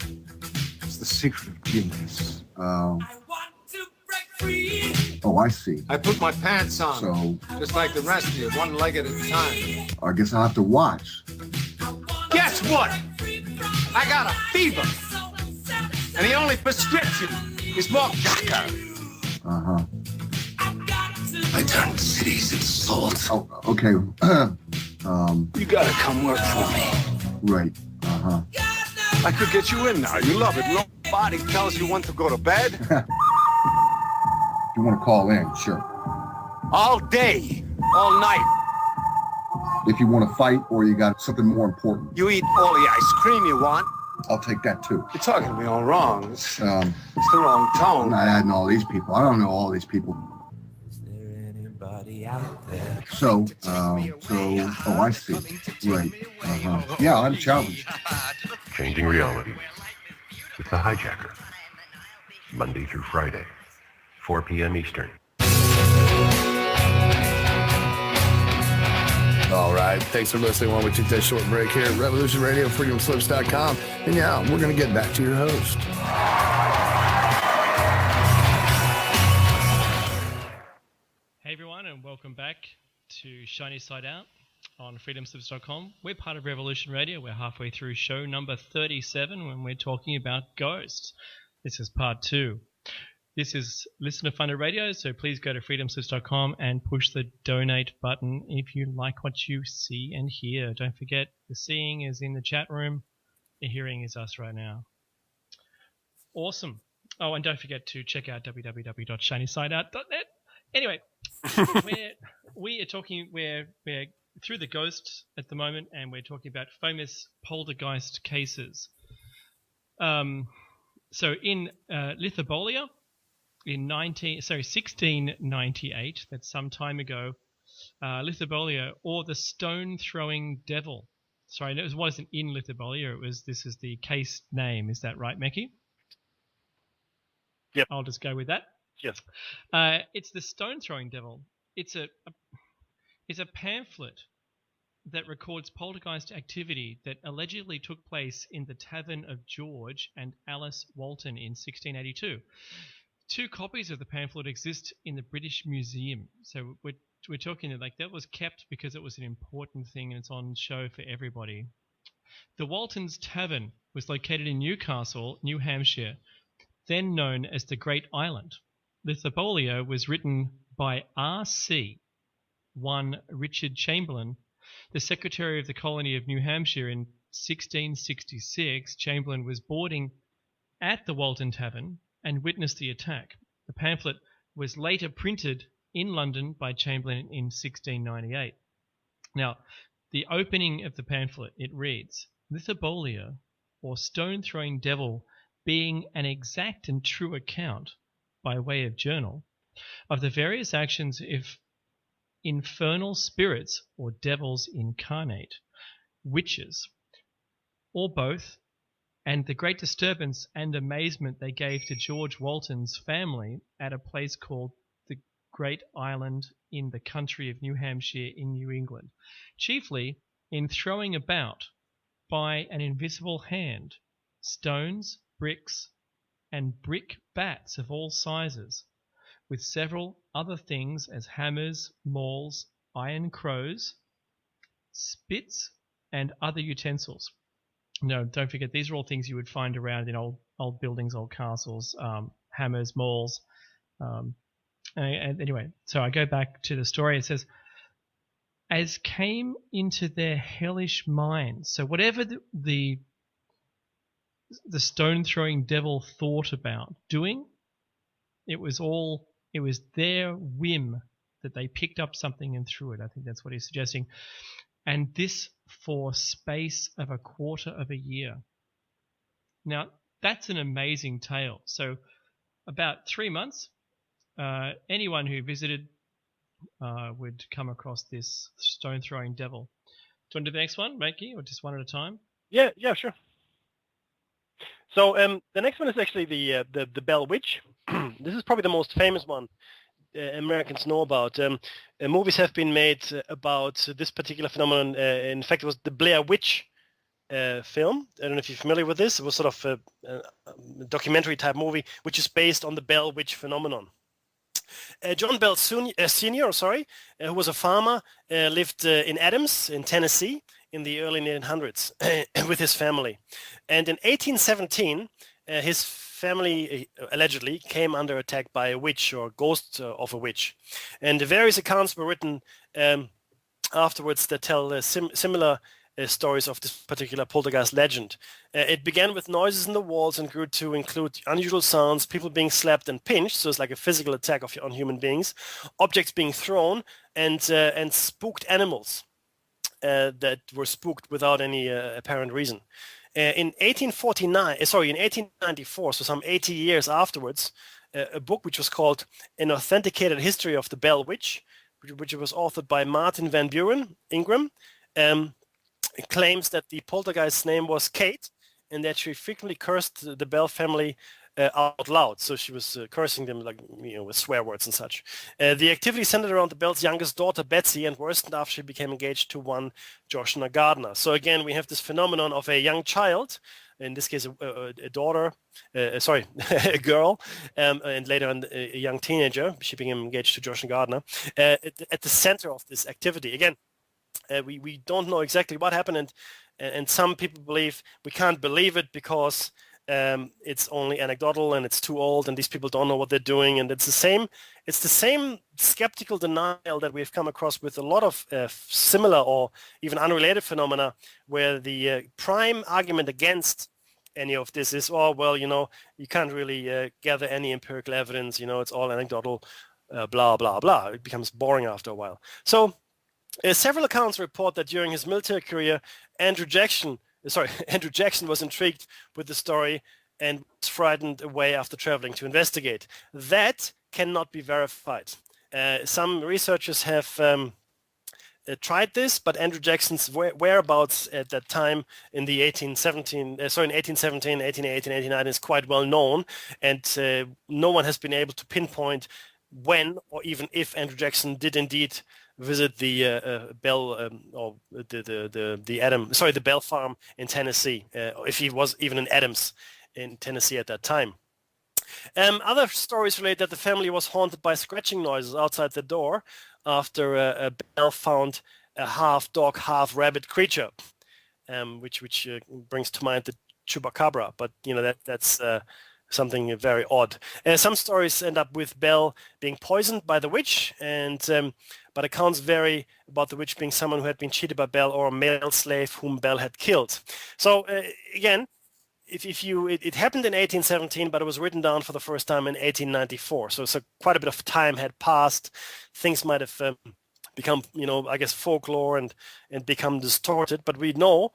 is the secret of genius. I want to break free. Oh, I see. I put my pants on, So, just like the rest of you, one leg at a time. I guess I'll have to watch. Guess what? I got a fever, and the only prescription is more vodka. Uh-huh. I turn cities into salt. Oh, okay. You gotta come work for me. Right. Uh-huh. I could get you in now. You love it. Nobody tells you when to go to bed. You want to call in? Sure. All day, all night. If you want to fight or you got something more important, You eat all the ice cream you want. I'll take that too. You're talking to me all wrong. It's the wrong I'm tone. not adding all these people. I don't know all these people. So, oh, I see. Right. Uh-huh. Yeah, I'm challenged. Changing reality. The Hijacker. Monday through Friday, 4 p.m. Eastern. All right. Thanks for listening while we take that short break here at Revolution Radio, freedomslips.com. And now we're going to get back to your host. Hey everyone, and welcome back to Shiny Side Out on freedomslips.com. We're part of Revolution Radio. We're halfway through show number 37 when we're talking about ghosts. This is part 2. This is listener funded radio, so please go to freedomslips.com and push the donate button if you like what you see and hear. Don't forget, the seeing is in the chat room, the hearing is us right now. Awesome. Oh, and don't forget to check out www.shinysideout.net. Anyway, we're through the ghosts at the moment, and we're talking about famous poltergeist cases. So in Lithobolia, in 1698, that's some time ago, Lithobolia, or the stone-throwing devil. Sorry, it wasn't in Lithobolia. This is the case name. Is that right, Meki? Yep. I'll just go with that. Yes. It's the stone-throwing devil. It's a pamphlet that records poltergeist activity that allegedly took place in the Tavern of George and Alice Walton in 1682. 2 copies of the pamphlet exist in the British Museum. So we're talking that was kept because it was an important thing and it's on show for everybody. The Waltons Tavern was located in Newcastle, New Hampshire, then known as the Great Island. Lithobolia was written by R.C. Richard Chamberlain, the Secretary of the Colony of New Hampshire in 1666. Chamberlain was boarding at the Walton Tavern and witnessed the attack. The pamphlet was later printed in London by Chamberlain in 1698. Now, the opening of the pamphlet, it reads, Lithobolia, or stone-throwing devil, being an exact and true account, by way of journal, of the various actions of infernal spirits or devils incarnate, witches, or both, and the great disturbance and amazement they gave to George Walton's family at a place called the Great Island in the country of New Hampshire in New England, chiefly in throwing about by an invisible hand stones, bricks, and brick bats of all sizes, with several other things as hammers, mauls, iron crows, spits, and other utensils. No, don't forget, these are all things you would find around in old buildings, old castles, hammers, mauls. And anyway, so I go back to the story. It says, as came into their hellish minds. So whatever the stone-throwing devil thought about doing, it was their whim that they picked up something and threw it. I think that's what he's suggesting. And this for space of a quarter of a year. Now, that's an amazing tale. So about 3 months, anyone who visited would come across this stone-throwing devil. Do you want to do the next one, Mikey, or just one at a time? Yeah, sure. So the next one is actually the Bell Witch. This is probably the most famous one Americans know about. Movies have been made about this particular phenomenon. In fact, it was the Blair Witch film. I don't know if you're familiar with this. It was sort of a documentary type movie, which is based on the Bell Witch phenomenon. John Bell Sr., who was a farmer, lived in Adams in Tennessee in the early 1900s with his family. And in 1817, his family allegedly came under attack by a witch or ghost of a witch. And various accounts were written afterwards that tell similar stories of this particular poltergeist legend. It began with noises in the walls and grew to include unusual sounds, people being slapped and pinched, so it's like a physical attack on human beings, objects being thrown, and spooked animals that were spooked without any apparent reason. In 1894, so some 80 years afterwards, a book which was called An Authenticated History of the Bell Witch, which was authored by Martin Van Buren Ingram, claims that the poltergeist's name was Kate, and that she frequently cursed the Bell family out loud. So she was cursing them with swear words and such. The activity centered around the Bell's youngest daughter, Betsy, and worsened after she became engaged to one Joshua Gardner. So again, we have this phenomenon of a young child, in this case a daughter, a girl, and later on a young teenager. She became engaged to Joshua Gardner at the center of this activity. Again, we don't know exactly what happened, and some people believe we can't believe it because it's only anecdotal and it's too old and these people don't know what they're doing. And it's the same skeptical denial that we've come across with a lot of similar or even unrelated phenomena, where the prime argument against any of this is, you can't really gather any empirical evidence, it's all anecdotal, blah, blah, blah. It becomes boring after a while. So several accounts report that during his military career, Andrew Jackson was intrigued with the story and was frightened away after traveling to investigate. That cannot be verified. Some researchers have tried this, but Andrew Jackson's whereabouts at that time in 1817, 1818, 1819 is quite well known, and no one has been able to pinpoint when or even if Andrew Jackson did indeed visit the Bell or the Bell farm in Tennessee, if he was even in Adams in Tennessee at that time. Other stories relate that the family was haunted by scratching noises outside the door after Bell found a half dog, half rabbit creature, which brings to mind the chupacabra. But that's something very odd. Some stories end up with Bell being poisoned by the witch, but accounts vary about the witch being someone who had been cheated by Bell or a male slave whom Bell had killed. So again, it happened in 1817, but it was written down for the first time in 1894. So quite a bit of time had passed. Things might have become, I guess, folklore and become distorted. But we know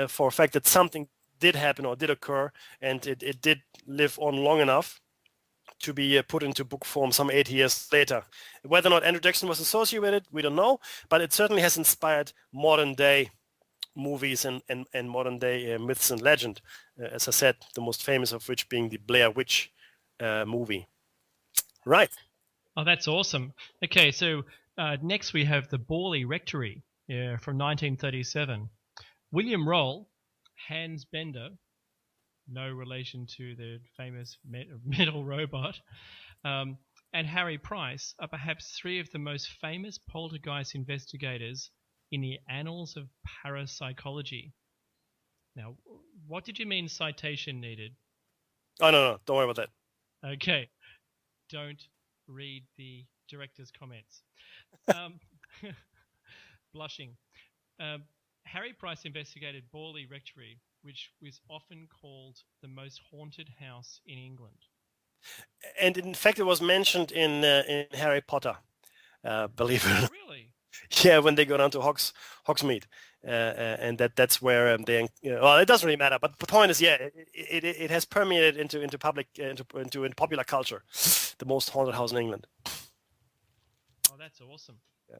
for a fact that something did happen or did occur, and it did live on long enough to be put into book form some 80 years later. Whether or not Andrew Jackson was associated with it, we don't know, but it certainly has inspired modern day movies and modern day myths and legend. As I said, the most famous of which being the Blair Witch movie. Right. Oh, that's awesome. Okay, so next we have the Borley Rectory from 1937. William Roll, Hans Bender, no relation to the famous metal robot, and Harry Price are perhaps three of the most famous poltergeist investigators in the annals of parapsychology. Now, what did you mean citation needed? Oh, no, don't worry about that. Okay. Don't read the director's comments. Blushing. Harry Price investigated Borley Rectory, which was often called the most haunted house in England. And in fact, it was mentioned in Harry Potter, believe it or not. Really? Yeah, when they go down to Hogsmeade, and that's where they. Well, it doesn't really matter. But the point is, it has permeated into public into popular culture, the most haunted house in England. Oh, that's awesome. Yeah.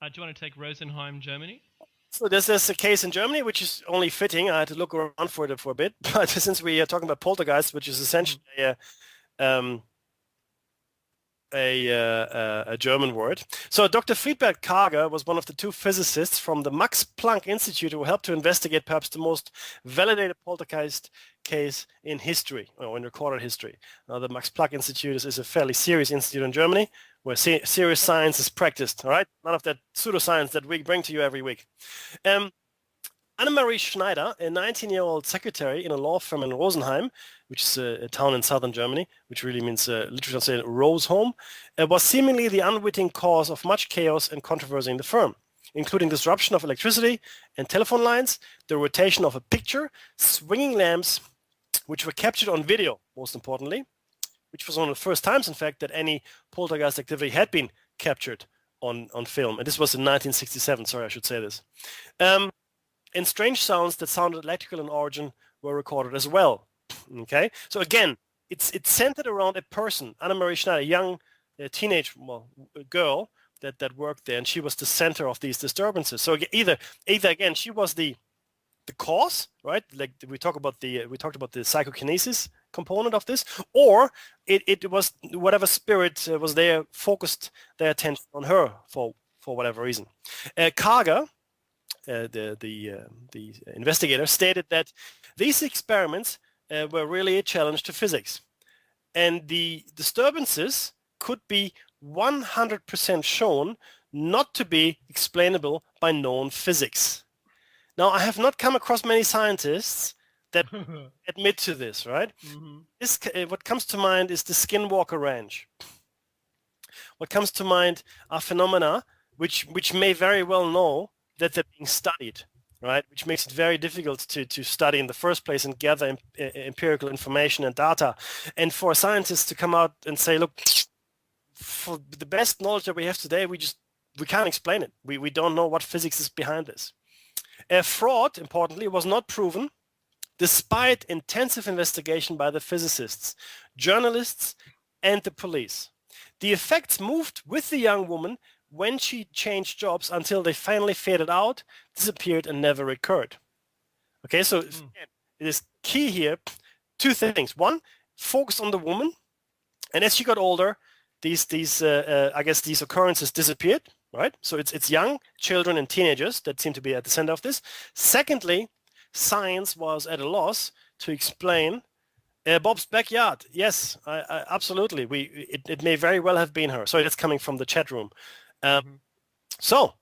Do you want to take Rosenheim, Germany? So there's a case in Germany, which is only fitting. I had to look around for it for a bit, but since we are talking about poltergeist, which is essentially a German word. So Dr. Friedbert Karger was one of the two physicists from the Max Planck Institute who helped to investigate perhaps the most validated poltergeist case in history, or in recorded history. Now, the Max Planck Institute is a fairly serious institute in Germany where serious science is practiced, all right? None of that pseudoscience that we bring to you every week. Annemarie Schneider, a 19-year-old secretary in a law firm in Rosenheim, which is a town in southern Germany, which really means literally translated Rose Home, was seemingly the unwitting cause of much chaos and controversy in the firm, including disruption of electricity and telephone lines, the rotation of a picture, swinging lamps, which were captured on video, most importantly, which was one of the first times, in fact, that any poltergeist activity had been captured on film. And this was in 1967, sorry, I should say this. And strange sounds that sounded electrical in origin were recorded as well. Okay, so again, it's centered around a person, Annemarie Schneider, a young teenage girl that worked there, and she was the center of these disturbances. So either again, she was the the cause, right? Like we talked about the psychokinesis component of this, or it was whatever spirit was there focused their attention on her for whatever reason. Karger, the investigator, stated that these experiments were really a challenge to physics, and the disturbances could be 100% shown not to be explainable by known physics. Now, I have not come across many scientists that admit to this, right? Mm-hmm. This, what comes to mind is the Skinwalker Ranch. What comes to mind are phenomena which may very well know that they're being studied, right? Which makes it very difficult to study in the first place and gather empirical information and data. And for scientists to come out and say, look, for the best knowledge that we have today, we can't explain it. We don't know what physics is behind this. Fraud, importantly, was not proven despite intensive investigation by the physicists, journalists, and the police. The effects moved with the young woman when she changed jobs until they finally faded out, disappeared, and never recurred. Okay, so it is key here, two things. One, focus on the woman, and as she got older, these occurrences disappeared, right? So it's young children and teenagers that seem to be at the center of this. Secondly, science was at a loss to explain Bob's backyard. Yes, I absolutely. It may very well have been her. Sorry, that's coming from the chat room. So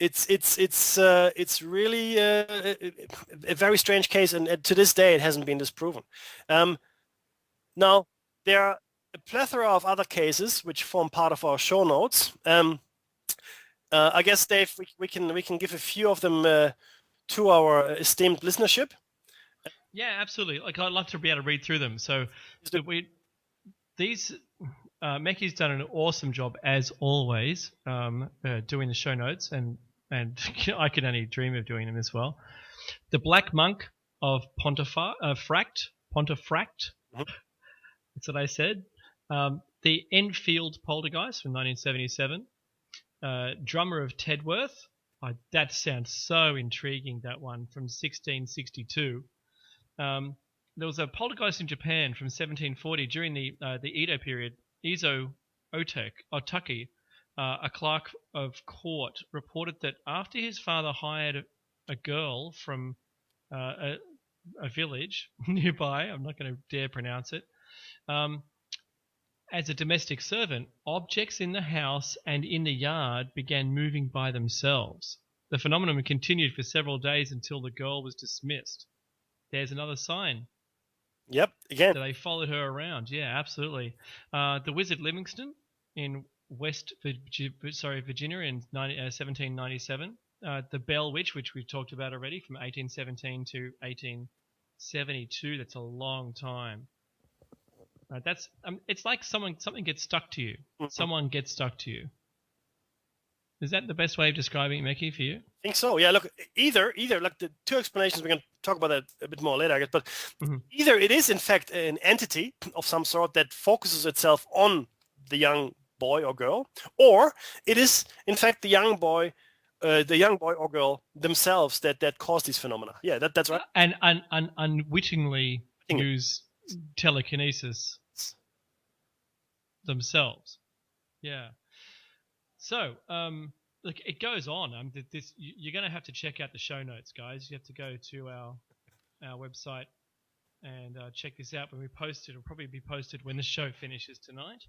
it's really a very strange case, and to this day it hasn't been disproven. Now there are a plethora of other cases which form part of our show notes. I guess, Dave, we can give a few of them to our esteemed listenership. Yeah, absolutely. Like, I'd love to be able to read through them. So Meki's done an awesome job as always, doing the show notes, and I could only dream of doing them as well. The Black Monk of Pontefract. That's what I said. The Enfield Poltergeist from 1977. Drummer of Tedworth. That sounds so intriguing, that one, from 1662. There was a poltergeist in Japan from 1740 during the Edo period. Izo Otaki, a clerk of court, reported that after his father hired a girl from a village nearby, I'm not going to dare pronounce it, as a domestic servant, objects in the house and in the yard began moving by themselves. The phenomenon continued for several days until the girl was dismissed. There's another sign. Yep, again. So they followed her around. Yeah, absolutely. The Wizard Livingston in Virginia in 1797. The Bell Witch, which we've talked about already, from 1817 to 1872. That's a long time. That's it's like something gets stuck to you. Mm-hmm. Someone gets stuck to you. Is that the best way of describing it, Meki, for you? I think so. Yeah. Look, either like the two explanations, we can talk about that a bit more later, I guess. But either it is in fact an entity of some sort that focuses itself on the young boy or girl, or it is in fact the young boy or girl themselves that cause these phenomena. Yeah, that's right. And unwittingly use telekinesis themselves. Yeah. So, look, it goes on. You're going to have to check out the show notes, guys. You have to go to our website and check this out when we post it. It'll probably be posted when the show finishes tonight.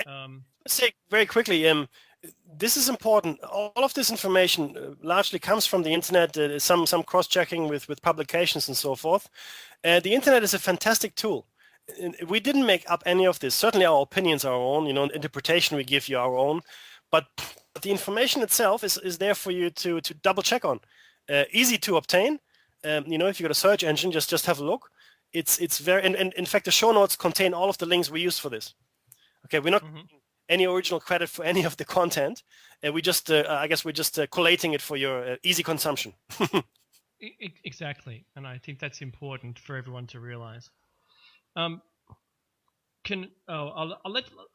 Let's say very quickly, this is important. All of this information largely comes from the internet. Some cross-checking with publications and so forth. The internet is a fantastic tool. We didn't make up any of this. Certainly, our opinions are our own. Interpretation we give you our own. But the information itself is there for you to double check on. Easy to obtain. If you got a search engine, just have a look. It's very and in fact the show notes contain all of the links we use for this. Okay, we're not taking any original credit for any of the content. We just I guess we're just collating it for your easy consumption. Exactly, and I think that's important for everyone to realize. I'll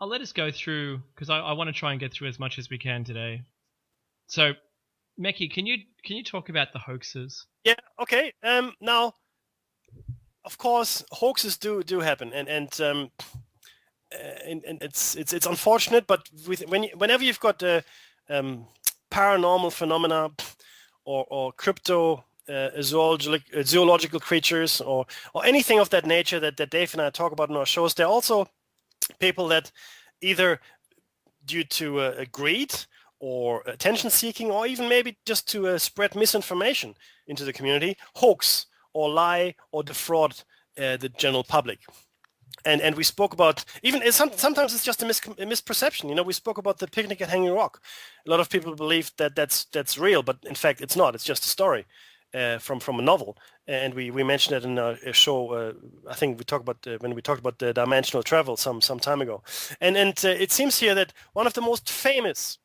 let us go through, because I want to try and get through as much as we can today. So Meki, can you talk about the hoaxes? Yeah. Okay. Now, of course, hoaxes do happen, and it's unfortunate, but whenever you've got paranormal phenomena or crypto zoological creatures or anything of that nature that Dave and I talk about in our shows, there are also people that either due to greed or attention seeking, or even maybe just to spread misinformation into the community, hoax or lie or defraud the general public. And we spoke about, even sometimes it's just a misperception. You know, we spoke about the picnic at Hanging Rock. A lot of people believe that that's real, but in fact it's not. It's just a story from a novel. And we mentioned it in a show. I think we talked about when we talked about the dimensional travel some time ago. And it seems here that one of the most famous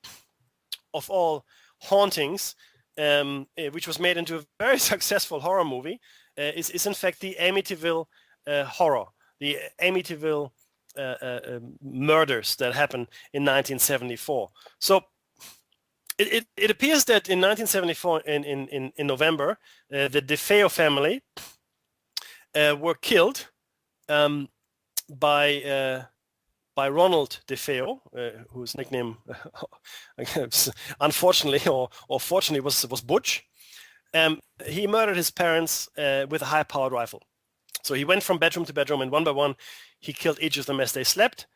of all hauntings, which was made into a very successful horror movie, is in fact the Amityville horror. The Amityville murders that happened in 1974. So it appears that in 1974, in November, the DeFeo family were killed by Ronald DeFeo, whose nickname, unfortunately or fortunately, was Butch. He murdered his parents with a high-powered rifle. So he went from bedroom to bedroom, and one by one, he killed each of them as they slept,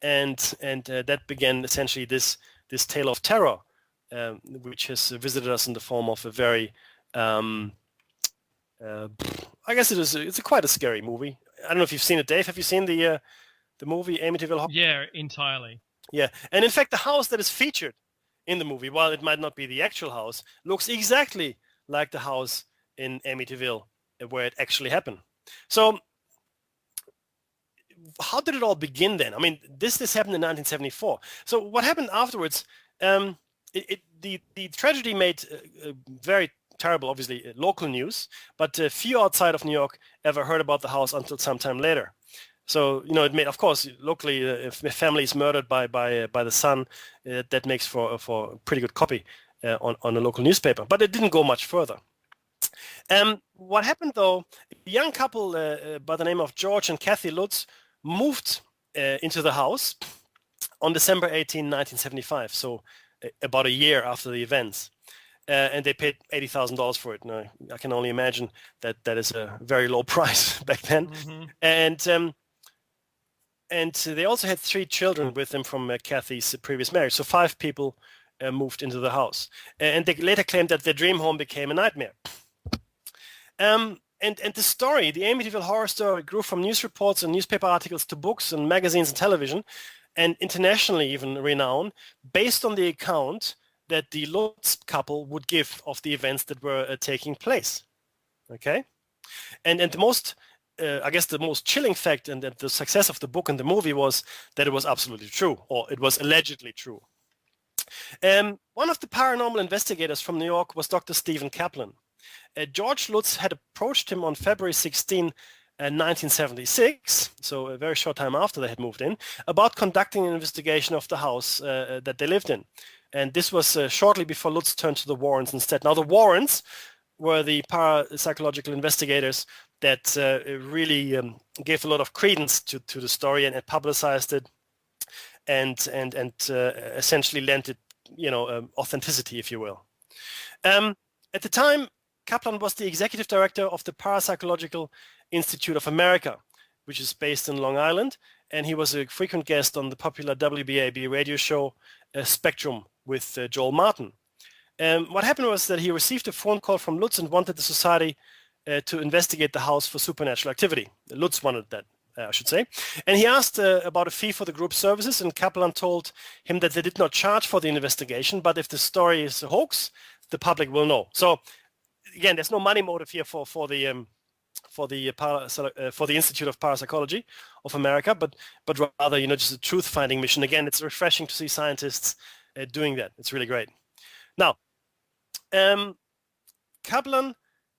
and that began essentially this tale of terror, which has visited us in the form of a very, I guess it's quite a scary movie. I don't know if you've seen it, Dave. Have you seen the movie Amityville Horror? Yeah, entirely. Yeah, and in fact, the house that is featured in the movie, while it might not be the actual house, looks exactly like the house in Amityville where it actually happened. So how did it all begin then? I mean, this happened in 1974. So what happened afterwards? The tragedy made very terrible, obviously, local news, but few outside of New York ever heard about the house until some time later. So, you know, it made, of course, locally, if a family is murdered by the son, that makes for a pretty good copy on a local newspaper. But it didn't go much further. What happened, though, a young couple by the name of George and Kathy Lutz moved into the house on December 18, 1975, so about a year after the events. And they paid $80,000 for it. Now, I can only imagine that is a very low price back then. Mm-hmm. And they also had 3 children with them from Kathy's previous marriage. So 5 people moved into the house. And they later claimed that their dream home became a nightmare. And the story, the Amityville horror story, grew from news reports and newspaper articles to books and magazines and television, and internationally even renowned, based on the account that the Lutz couple would give of the events that were taking place. Okay? And the most, I guess the most chilling fact and the success of the book and the movie was that it was absolutely true, or it was allegedly true. One of the paranormal investigators from New York was Dr. Stephen Kaplan. George Lutz had approached him on February 16, 1976, so a very short time after they had moved in, about conducting an investigation of the house that they lived in. And this was shortly before Lutz turned to the Warrens instead. Now, the Warrens were the parapsychological investigators that really gave a lot of credence to the story and publicized it and essentially lent it, authenticity, if you will. At the time, Kaplan was the executive director of the Parapsychological Institute of America, which is based in Long Island, and he was a frequent guest on the popular WBAB radio show Spectrum with Joel Martin. What happened was that he received a phone call from Lutz and wanted the society to investigate the house for supernatural activity. Lutz wanted that, I should say. And he asked about a fee for the group's services, and Kaplan told him that they did not charge for the investigation, but if the story is a hoax, the public will know. So, again, there's no money motive here for the Institute of Parapsychology of America, but rather, just a truth-finding mission. Again, it's refreshing to see scientists doing that. It's really great. Now, Kaplan,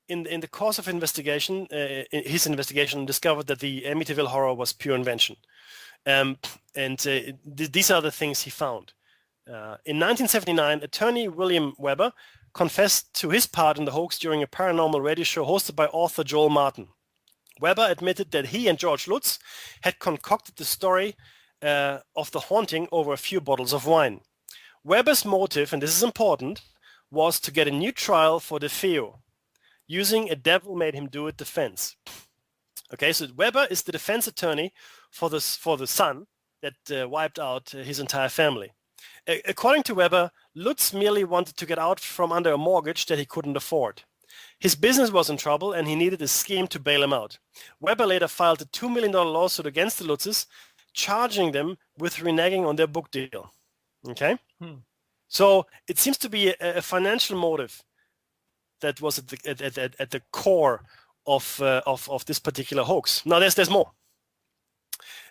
in the course of investigation, his investigation discovered that the Amityville horror was pure invention. These are the things he found. In 1979, attorney William Weber confessed to his part in the hoax during a paranormal radio show hosted by author Joel Martin. Weber admitted that he and George Lutz had concocted the story of the haunting over a few bottles of wine. Weber's motive, and this is important, was to get a new trial for DeFeo, using a devil-made-him-do-it defense. Okay, so Weber is the defense attorney for the son that wiped out his entire family. According to Weber, Lutz merely wanted to get out from under a mortgage that he couldn't afford. His business was in trouble and he needed a scheme to bail him out. Weber later filed a $2 million lawsuit against the Lutzes, charging them with reneging on their book deal. Okay? So it seems to be a financial motive that was at the core of this particular hoax. Now there's more.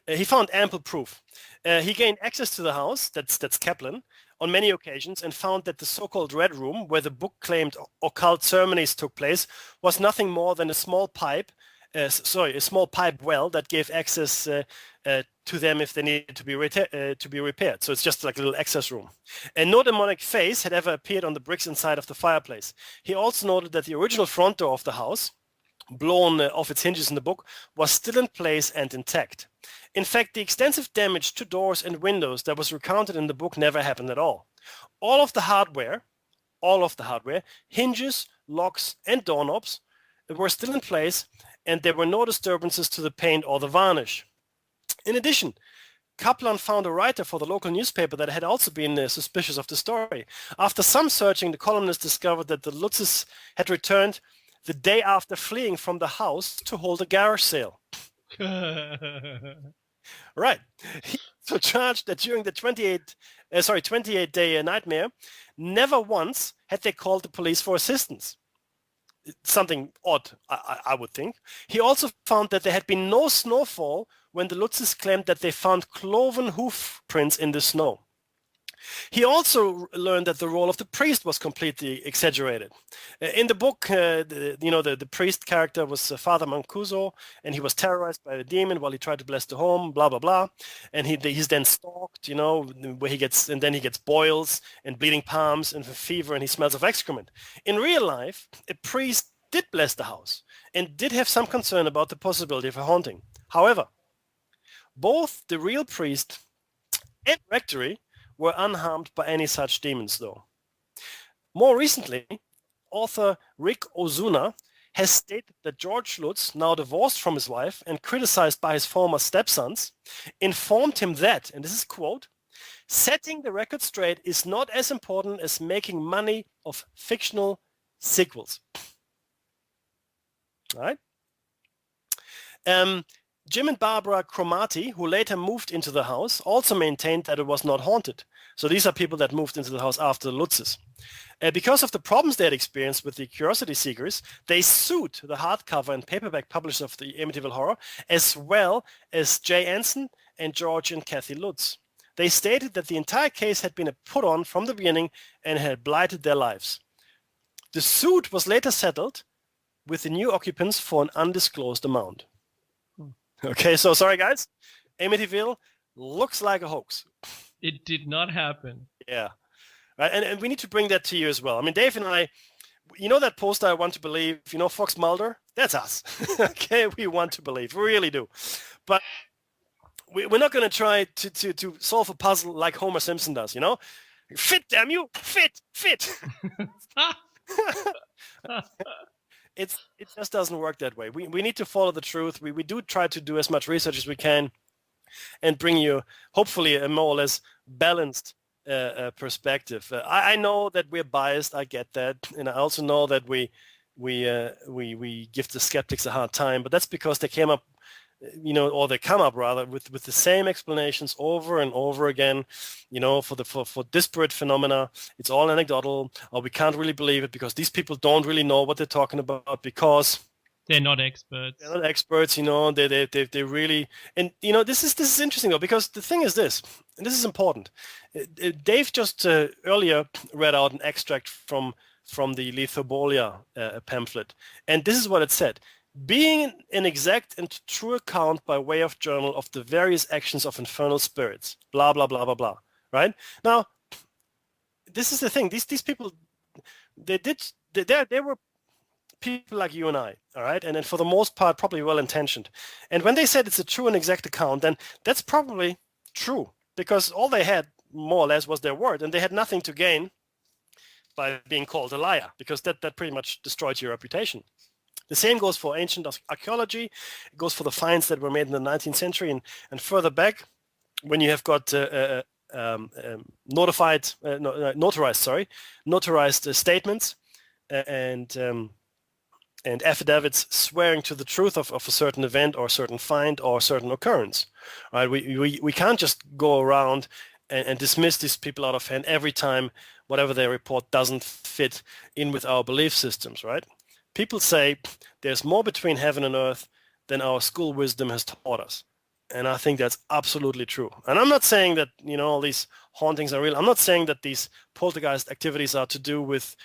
He found ample proof. He gained access to the house, that's Kaplan, on many occasions, and found that the so-called Red Room, where the book claimed occult ceremonies took place, was nothing more than a small pipe well that gave access to them if they needed to be repaired. So it's just like a little access room. And no demonic face had ever appeared on the bricks inside of the fireplace. He also noted that the original front door of the house, blown off its hinges in the book, was still in place and intact. In fact, the extensive damage to doors and windows that was recounted in the book never happened at all. All of the hardware, hinges, locks, and doorknobs were still in place, and there were no disturbances to the paint or the varnish. In addition, Kaplan found a writer for the local newspaper that had also been suspicious of the story. After some searching, the columnist discovered that the Lutzes had returned the day after fleeing from the house to hold a garage sale. Right. He also charged that during the 28-day nightmare, never once had they called the police for assistance. Something odd, I would think. He also found that there had been no snowfall when the Lutzes claimed that they found cloven hoof prints in the snow. He also learned that the role of the priest was completely exaggerated. In the book, the priest character was Father Mancuso, and he was terrorized by the demon while he tried to bless the home, blah, blah, blah. And he's then stalked, where he gets boils and bleeding palms and fever, and he smells of excrement. In real life, a priest did bless the house and did have some concern about the possibility of a haunting. However, both the real priest and rectory were unharmed by any such demons, though. More recently, author Rick Ozuna has stated that George Lutz, now divorced from his wife and criticized by his former stepsons, informed him that, and this is a quote, setting the record straight is not as important as making money of fictional sequels. All right? Jim and Barbara Cromartie, who later moved into the house, also maintained that it was not haunted. So these are people that moved into the house after the Lutzes. Because of the problems they had experienced with the Curiosity Seekers, they sued the hardcover and paperback publishers of the Amityville Horror, as well as Jay Anson and George and Kathy Lutz. They stated that the entire case had been a put-on from the beginning and had blighted their lives. The suit was later settled with the new occupants for an undisclosed amount. Okay, so sorry guys, Amityville looks like a hoax. It did not happen. Yeah, right, and we need to bring that to you as well. I mean, Dave and I, that poster, I want to believe, Fox Mulder, that's us. Okay, we want to believe, we really do. But we're not going to try to solve a puzzle like Homer Simpson does, Fit, damn you, fit. It just doesn't work that way. We need to follow the truth. We do try to do as much research as we can and bring you, hopefully, a more or less balanced perspective. I know that we're biased. I get that. And I also know that we give the skeptics a hard time. But that's because they came up, they come up rather with the same explanations over and over again, for disparate phenomena. It's all anecdotal, or we can't really believe it because these people don't really know what they're talking about because they're not experts. They're not experts, they really, and this is interesting though, because the thing is this, and this is important. Dave just earlier read out an extract from the Lithobolia pamphlet, and this is what it said. Being an exact and true account by way of journal of the various actions of infernal spirits, blah, blah, blah, blah, blah, right? Now, this is the thing. These people, They were people like you and I, all right, and for the most part probably well-intentioned. And when they said it's a true and exact account, then that's probably true, because all they had more or less was their word, and they had nothing to gain by being called a liar, because that pretty much destroyed your reputation. The same goes for ancient archaeology. It goes for the finds that were made in the 19th century and further back, when you have got notarized statements and affidavits swearing to the truth of a certain event or a certain find or a certain occurrence. Right? We can't just go around and dismiss these people out of hand every time whatever they report doesn't fit in with our belief systems, right? People say there's more between heaven and earth than our school wisdom has taught us. And I think that's absolutely true. And I'm not saying that, all these hauntings are real. I'm not saying that these poltergeist activities are to do with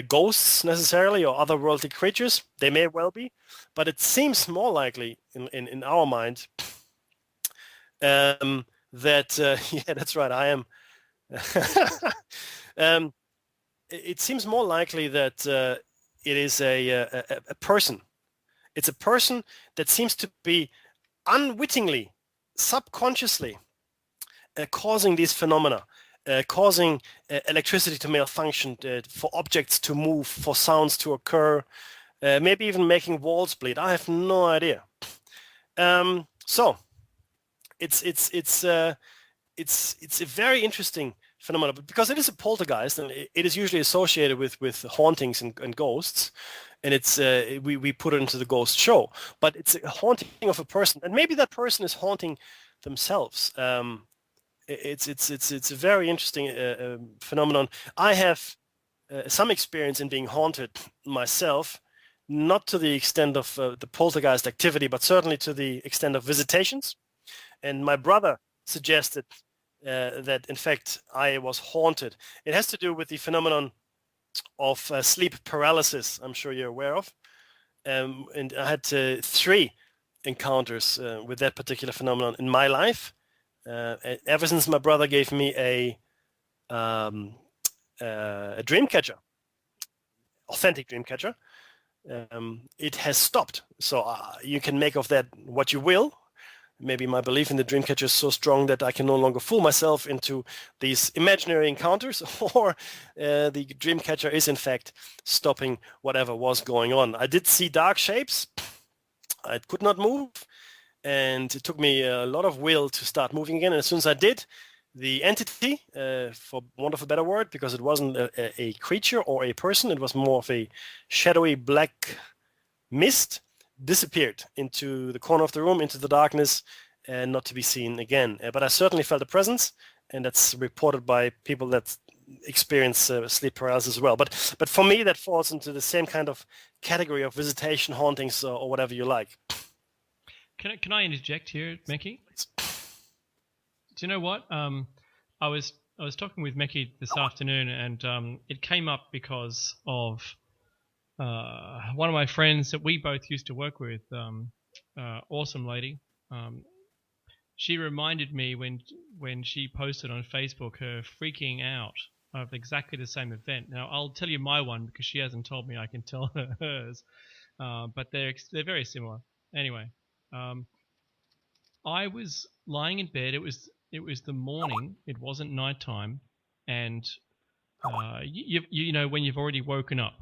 ghosts necessarily or otherworldly creatures. They may well be, but it seems more likely in our mind that, yeah, that's right, I am. It seems more likely that it is a person. It's a person that seems to be unwittingly, subconsciously causing these phenomena, causing electricity to malfunction, for objects to move, for sounds to occur, maybe even making walls bleed. I have no idea. So it's a very interesting phenomenon, because it is a poltergeist, and it is usually associated with hauntings and ghosts, and it's we put it into the ghost show. But it's a haunting of a person, and maybe that person is haunting themselves. It's a very interesting phenomenon. I have some experience in being haunted myself, not to the extent of the poltergeist activity, but certainly to the extent of visitations. And my brother suggested that, in fact, I was haunted. It has to do with the phenomenon of sleep paralysis, I'm sure you're aware of. And I had 3 encounters with that particular phenomenon in my life. Ever since my brother gave me a dream catcher, authentic dream catcher, it has stopped. So you can make of that what you will. Maybe my belief in the dreamcatcher is so strong that I can no longer fool myself into these imaginary encounters, or the dreamcatcher is in fact stopping whatever was going on. I did see dark shapes. I could not move, and it took me a lot of will to start moving again. And as soon as I did, the entity, for want of a better word, because it wasn't a creature or a person, it was more of a shadowy black mist, disappeared into the corner of the room, into the darkness, and not to be seen again. But I certainly felt a presence, and that's reported by people that experience sleep paralysis as well. But for me, that falls into the same kind of category of visitation, hauntings, or whatever you like. Can I interject here, Meki? Do you know what? I was talking with Meki this afternoon, and it came up because of one of my friends that we both used to work with, awesome lady. She reminded me when she posted on Facebook her freaking out of exactly the same event. Now I'll tell you my one because she hasn't told me. I can tell her hers, but they're very similar. Anyway, I was lying in bed. It was the morning. It wasn't nighttime, and you know when you've already woken up.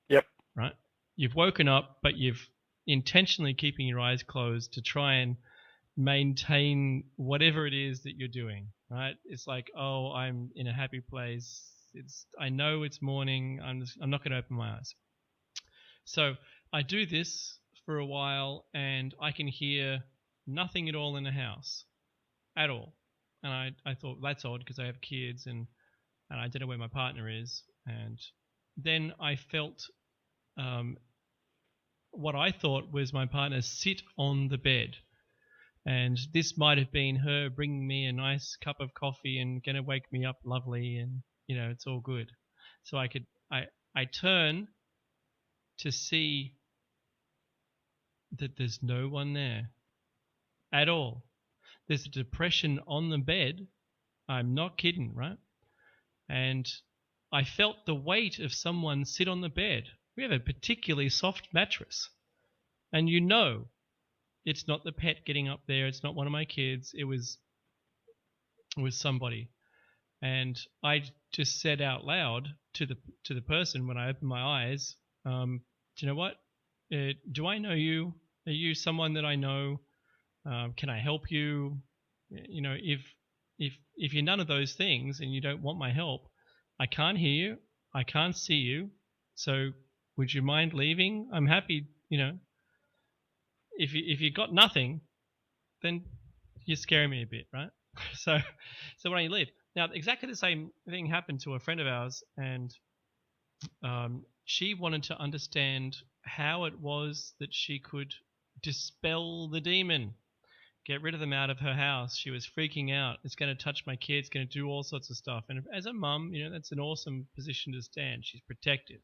Yep. Right? You've woken up, but you've intentionally keeping your eyes closed to try and maintain whatever it is that you're doing, right? It's like, oh, I'm in a happy place. I know it's morning. I'm not going to open my eyes. So I do this for a while, and I can hear nothing at all in the house, at all. And I thought that's odd because I have kids and I don't know where my partner is. And then I felt what I thought was my partner sit on the bed, and this might have been her bringing me a nice cup of coffee and gonna wake me up lovely, and it's all good. So I turn to see that there's no one there at all. There's a depression on the bed. I'm not kidding, right? And I felt the weight of someone sit on the bed. We have a particularly soft mattress. And you know, it's not the pet getting up there. It's not one of my kids. It was somebody. And I just said out loud to the person when I opened my eyes, do you know what? Do I know you? Are you someone that I know? Can I help you? You know, if you're none of those things and you don't want my help, I can't hear you. I can't see you. So would you mind leaving? I'm happy, you know. If you got nothing, then you're scaring me a bit, right? So why don't you leave? Now, exactly the same thing happened to a friend of ours, and she wanted to understand how it was that she could dispel the demon, get rid of them out of her house. She was freaking out. It's going to touch my kids, going to do all sorts of stuff. And as a mum, you know, that's an awesome position to stand. She's protective.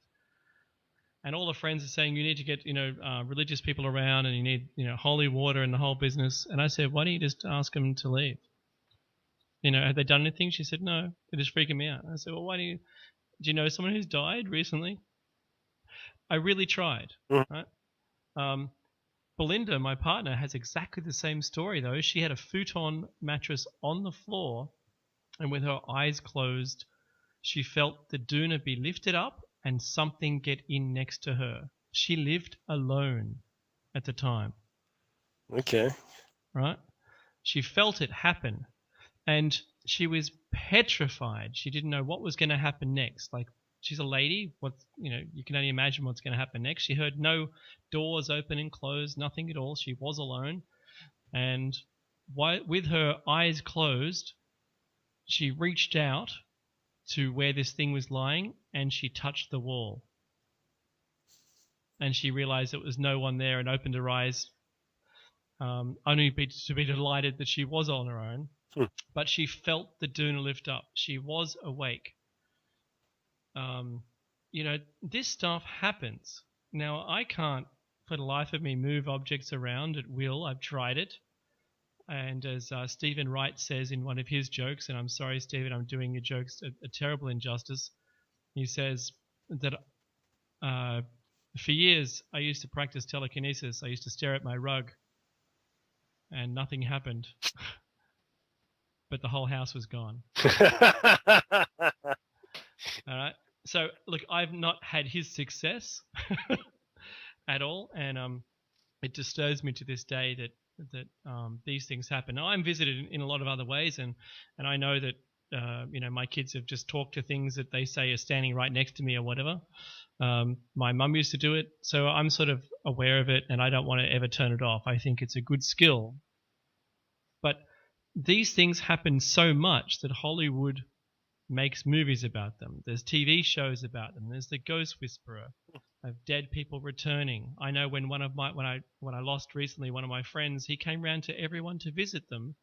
And all the friends are saying you need to get, you know, religious people around, and you need, you know, holy water and the whole business. And I said, why don't you just ask them to leave? You know, have they done anything? She said, no, they're just freaking me out. I said, well, do you know someone who's died recently? I really tried, right? Belinda, my partner, has exactly the same story, though. She had a futon mattress on the floor, and with her eyes closed, she felt the doona be lifted up and something get in next to her. She lived alone at the time. Okay. Right? She felt it happen, and she was petrified. She didn't know what was going to happen next. Like, she's a lady. You can only imagine what's going to happen next. She heard no doors open and close, nothing at all. She was alone. And with her eyes closed, she reached out to where this thing was lying, and she touched the wall. And she realized there was no one there, and opened her eyes, only to be delighted that she was on her own. But she felt the doona lift up. She was awake. You know, this stuff happens. Now, I can't, for the life of me, move objects around at will. I've tried it. And as Stephen Wright says in one of his jokes, and I'm sorry, Stephen, I'm doing your jokes a terrible injustice. He says that for years I used to practice telekinesis. I used to stare at my rug and nothing happened. But the whole house was gone. All right. So, look, I've not had his success at all, and it disturbs me to this day that these things happen. Now, I'm visited in a lot of other ways, and I know that you know, my kids have just talked to things that they say are standing right next to me or whatever. My mum used to do it, so I'm sort of aware of it, and I don't want to ever turn it off. I think it's a good skill. But these things happen so much that Hollywood makes movies about them. There's TV shows about them. There's the Ghost Whisperer of dead people returning. I know when when I lost recently one of my friends, he came round to everyone to visit them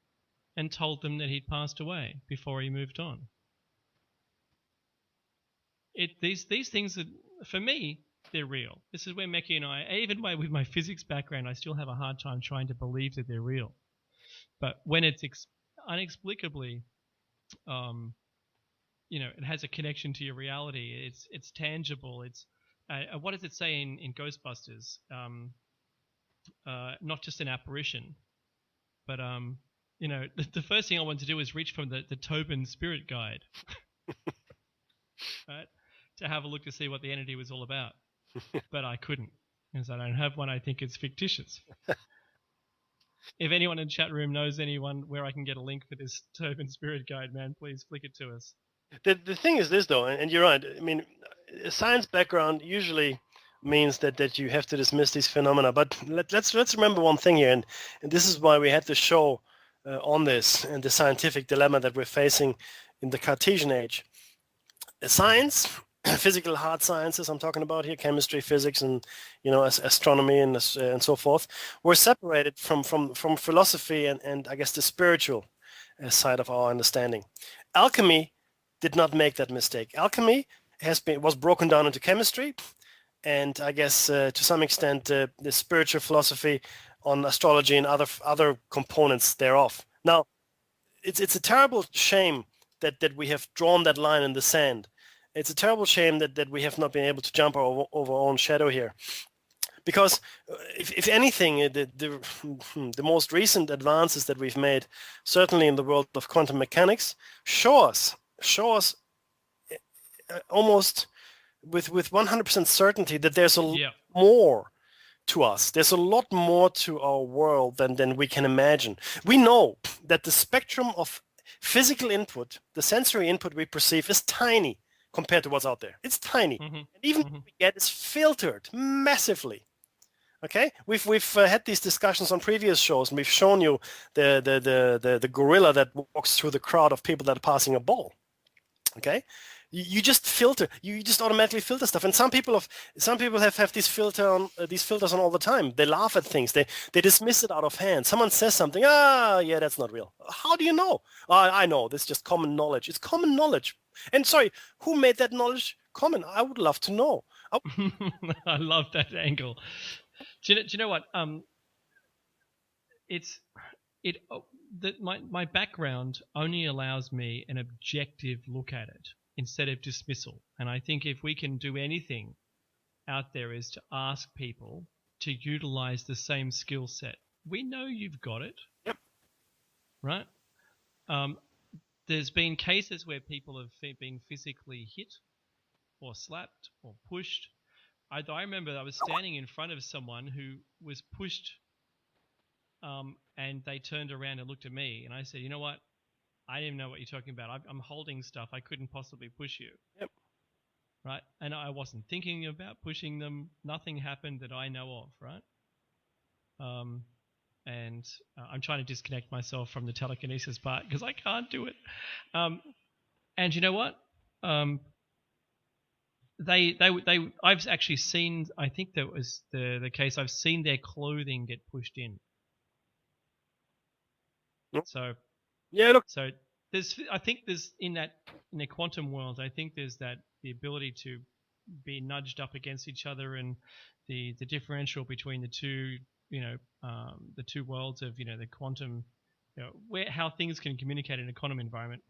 and told them that he'd passed away before he moved on. These things are, for me, they're real. This is where Mekki and I, even with my physics background, I still have a hard time trying to believe that they're real. But when it's inexplicably, you know, it has a connection to your reality. It's tangible. It's what does it say in Ghostbusters? Not just an apparition, but you know, the first thing I wanted to do was reach from the Tobin Spirit Guide, right, to have a look to see what the entity was all about. But I couldn't, because I don't have one. I think it's fictitious. If anyone in the chat room knows anyone where I can get a link for this Tobin Spirit Guide, man, please flick it to us. The thing is this, though, and you're right. I mean, a science background usually means that you have to dismiss these phenomena. But let's remember one thing here, and this is why we had the show on this and the scientific dilemma that we're facing in the Cartesian age. Science, physical hard sciences, I'm talking about here, chemistry, physics, and astronomy and so forth, were separated from philosophy and I guess the spiritual side of our understanding. Alchemy did not make that mistake. Alchemy was broken down into chemistry, and I guess to some extent the spiritual philosophy on astrology and other components thereof. Now, it's a terrible shame that we have drawn that line in the sand, It's a terrible shame that we have not been able to jump over our own shadow here. Because if anything, the most recent advances that we've made, certainly in the world of quantum mechanics, show us almost with 100% certainty that there's a lot more to us. There's a lot more to our world than we can imagine. We know that the spectrum of physical input, the sensory input we perceive, is tiny compared to what's out there. It's tiny. And even what we get is filtered massively. Okay, we've had these discussions on previous shows, and we've shown you the gorilla that walks through the crowd of people that are passing a ball. Okay, you just filter, you just automatically filter stuff, and some people have these filters on all the time. They laugh at things, they dismiss it out of hand. Someone says something, yeah, that's not real. How do you know? I know, this is just common knowledge. It's common knowledge. And sorry, who made that knowledge common? I would love to know. I love that angle. Do you know what? My background only allows me an objective look at it instead of dismissal. And I think if we can do anything out there is to ask people to utilize the same skill set. We know you've got it. Yep. Right? There's been cases where people have been physically hit or slapped or pushed. I remember I was standing in front of someone who was pushed, and they turned around and looked at me, and I said, you know what? I didn't even know what you're talking about. I'm holding stuff. I couldn't possibly push you. Yep. Right? And I wasn't thinking about pushing them. Nothing happened that I know of, right? And I'm trying to disconnect myself from the telekinesis part because I can't do it. And you know what? I've actually seen, I think that was the case, I've seen their clothing get pushed in. Yep. So, yeah, look. So I think there's in the quantum world, I think there's the ability to be nudged up against each other, and the differential between the two, the two worlds of, the quantum, how things can communicate in a quantum environment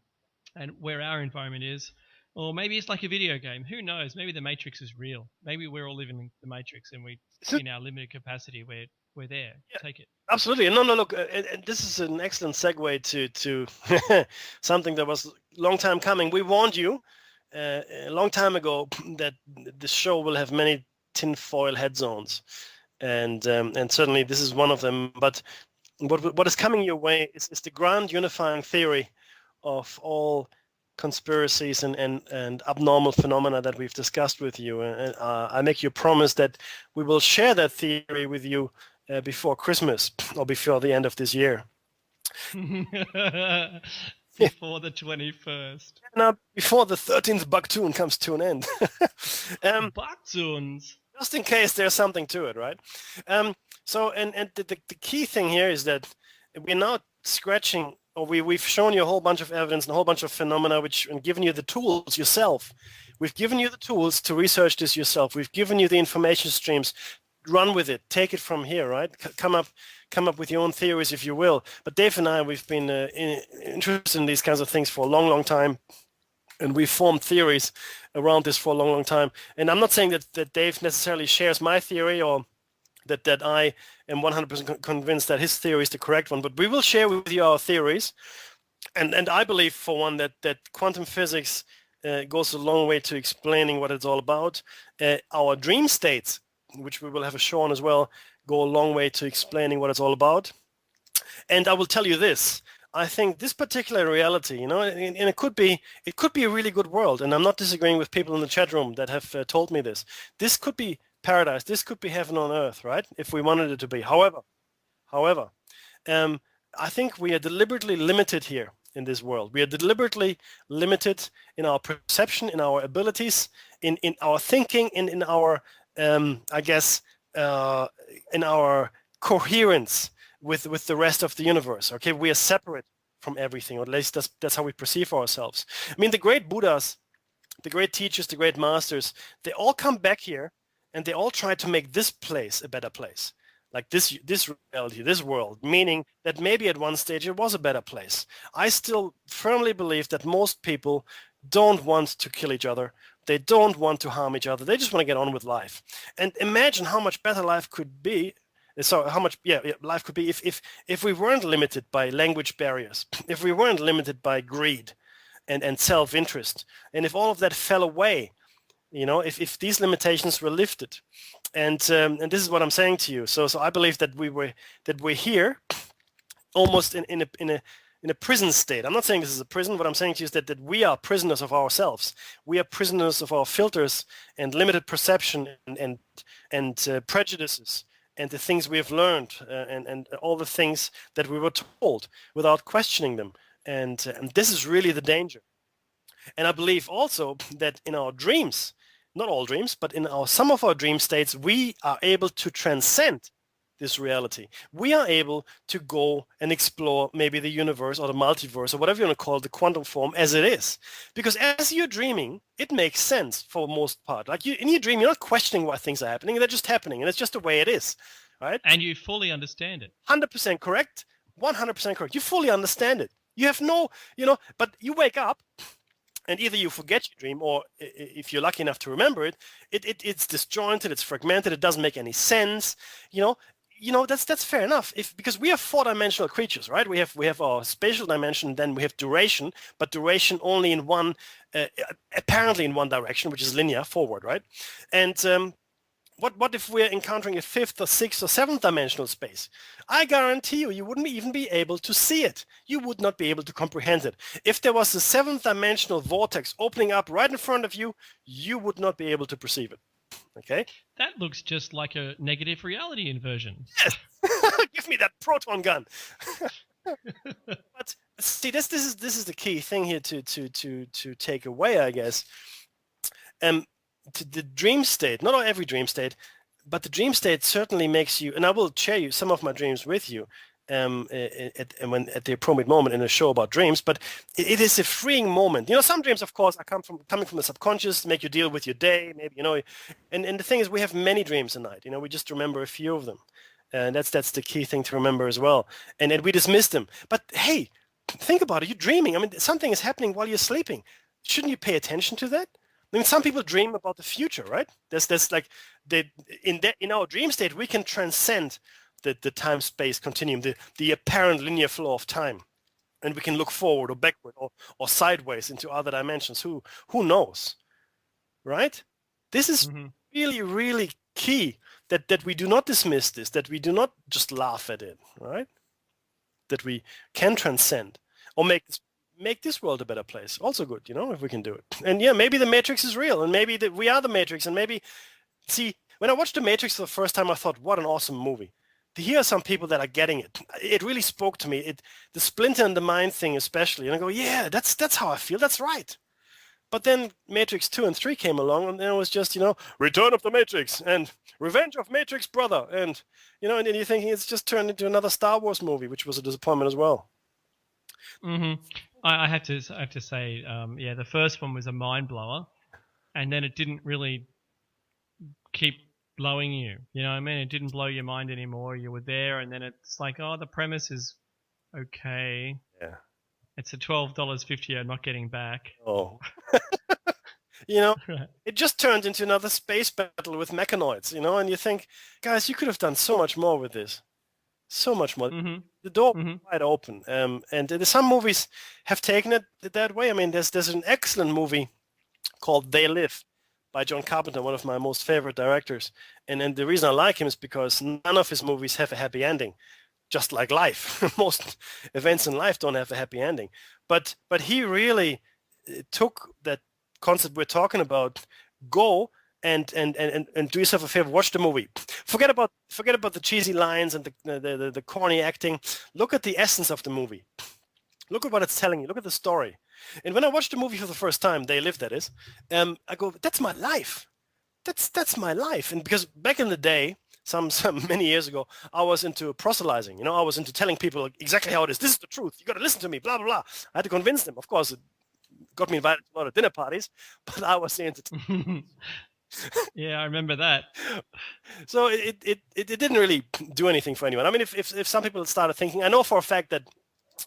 and where our environment is. Or maybe it's like a video game. Who knows? Maybe the Matrix is real. Maybe we're all living in the Matrix, and in our limited capacity, we're there. Yeah, take it. Absolutely. No, look, and this is an excellent segue to something that was a long time coming. We warned you a long time ago that the show will have many tinfoil head zones, and certainly this is one of them. But what is coming your way is the grand unifying theory of all conspiracies and abnormal phenomena that we've discussed with you. And I make you a promise that we will share that theory with you before Christmas or before the end of this year. Before the 21st. Now, before the 13th Bakhtun comes to an end. Bakhtuns. Just in case there's something to it, right? So, the key thing here is that we're now scratching, or we've shown you a whole bunch of evidence and a whole bunch of phenomena, and given you the tools yourself. We've given you the tools to research this yourself. We've given you the information streams. Run with it. Take it from here, right? Come up with your own theories, if you will. But Dave and I, we've been interested in these kinds of things for a long, long time, and we've formed theories around this for a long, long time. And I'm not saying that Dave necessarily shares my theory, or that I am 100% convinced that his theory is the correct one, but we will share with you our theories. And I believe, for one, that quantum physics goes a long way to explaining what it's all about. Our dream states, which we will have a show on as well, go a long way to explaining what it's all about. And I will tell you this. I think this particular reality, and it could be a really good world, and I'm not disagreeing with people in the chat room that have told me this. This could be paradise. This could be heaven on earth, right? If we wanted it to be. However, I think we are deliberately limited here in this world. We are deliberately limited in our perception, in our abilities, in our thinking, in our, in our coherence with the rest of the universe. Okay, we are separate from everything, or at least that's how we perceive ourselves. I mean, the great Buddhas, the great teachers, the great masters, they all come back here, and they all try to make this place a better place, like this reality, this world, meaning that maybe at one stage it was a better place. I still firmly believe that most people don't want to kill each other. They don't want to harm each other. They just want to get on with life. And imagine how much better life could be. So how much life could be if we weren't limited by language barriers, if we weren't limited by greed and self-interest, and if all of that fell away, if these limitations were lifted. And this is what I'm saying to you. So I believe that we're here almost in a prison state. I'm not saying this is a prison. What I'm saying to you is that we are prisoners of ourselves. We are prisoners of our filters and limited perception and prejudices and the things we have learned and all the things that we were told without questioning them. And this is really the danger. And I believe also that in our dreams, not all dreams, but in some of our dream states, we are able to transcend this reality. We are able to go and explore maybe the universe or the multiverse or whatever you want to call it, the quantum form as it is. Because as you're dreaming, it makes sense for the most part. Like in your dream, you're not questioning why things are happening. They're just happening, and it's just the way it is, right? And you fully understand it. 100% correct. 100% correct. You fully understand it. You have no, but you wake up, and either you forget your dream, or if you're lucky enough to remember it, it's disjointed, it's fragmented, it doesn't make any sense. That's fair enough. Because we are 4-dimensional creatures, right? We have our spatial dimension, then we have duration, but duration only in one, apparently in one direction, which is linear forward, right? And what if we're encountering a 5th or 6th or 7th dimensional space? I guarantee you wouldn't even be able to see it. You would not be able to comprehend it. If there was a 7th dimensional vortex opening up right in front of you, you would not be able to perceive it. Okay? That looks just like a negative reality inversion. Yes. Give me that proton gun. But see, this is the key thing here to take away, I guess. To the dream state, not every dream state, but the dream state certainly makes you, and I will share you some of my dreams with you at the appropriate moment in a show about dreams, but it is a freeing moment. Some dreams, of course, are coming from the subconscious, make you deal with your day, maybe, and the thing is, we have many dreams a night, we just remember a few of them. And that's the key thing to remember as well. And we dismiss them. But hey, think about it, you're dreaming. I mean, something is happening while you're sleeping. Shouldn't you pay attention to that? I mean, some people dream about the future, right? There's like in our dream state, we can transcend the time-space continuum, the apparent linear flow of time, and we can look forward or backward or sideways into other dimensions. Who knows, right? This is really, really key that we do not dismiss this, that we do not just laugh at it, right? That we can transcend or make this world a better place. Also good, if we can do it. And yeah, maybe the Matrix is real, and maybe we are the Matrix, and maybe, see, when I watched the Matrix for the first time, I thought, what an awesome movie. Here are some people that are getting it. It really spoke to me. The splinter in the mind thing especially, and I go, yeah, that's how I feel, that's right. But then Matrix 2 and 3 came along, and then it was just, Return of the Matrix, and Revenge of Matrix Brother, and, and then you're thinking it's just turned into another Star Wars movie, which was a disappointment as well. Mm-hmm. I have to say, the first one was a mind blower, and then it didn't really keep blowing you. You know what I mean? It didn't blow your mind anymore. You were there, and then it's like, oh, the premise is okay. Yeah. It's a $12.50 I'm not getting back. Oh. It just turned into another space battle with mechanoids, and you think, guys, you could have done so much more with this. So much more. Mm-hmm. The door was wide open. And some movies have taken it that way. I mean, there's an excellent movie called They Live by John Carpenter, one of my most favorite directors. And the reason I like him is because none of his movies have a happy ending, just like life. Most events in life don't have a happy ending. But he really took that concept we're talking about, go and do yourself a favor, watch the movie. Forget about the cheesy lines and the corny acting. Look at the essence of the movie. Look at what it's telling you. Look at the story. And when I watched the movie for the first time, They Live, that is, I go, that's my life. That's my life. And because back in the day, some many years ago, I was into proselytizing. I was into telling people exactly how it is. This is the truth. You got to listen to me. Blah blah blah. I had to convince them. Of course, it got me invited to a lot of dinner parties, but I was the entertainer. Yeah, I remember that. So it didn't really do anything for anyone. I mean, if some people started thinking, I know for a fact that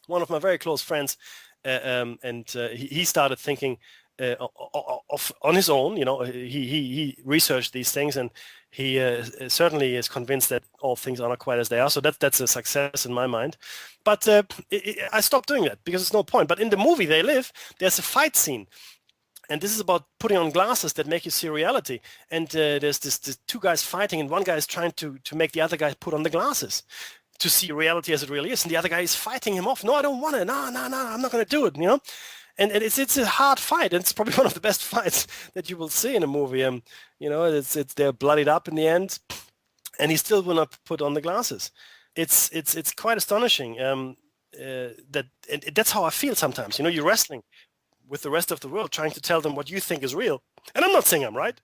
one of my very close friends, he started thinking on his own. He researched these things, and he certainly is convinced that all things are not quite as they are. So that's a success in my mind. But I stopped doing that because there's no point. But in the movie They Live, there's a fight scene. And this is about putting on glasses that make you see reality. And there's this two guys fighting, and one guy is trying to make the other guy put on the glasses to see reality as it really is. And the other guy is fighting him off. No, I don't want it. No, I'm not going to do it, And it's a hard fight. And it's probably one of the best fights that you will see in a movie. They're bloodied up in the end, and he still will not put on the glasses. It's quite astonishing that's how I feel sometimes. You're wrestling with the rest of the world, trying to tell them what you think is real. And I'm not saying I'm right.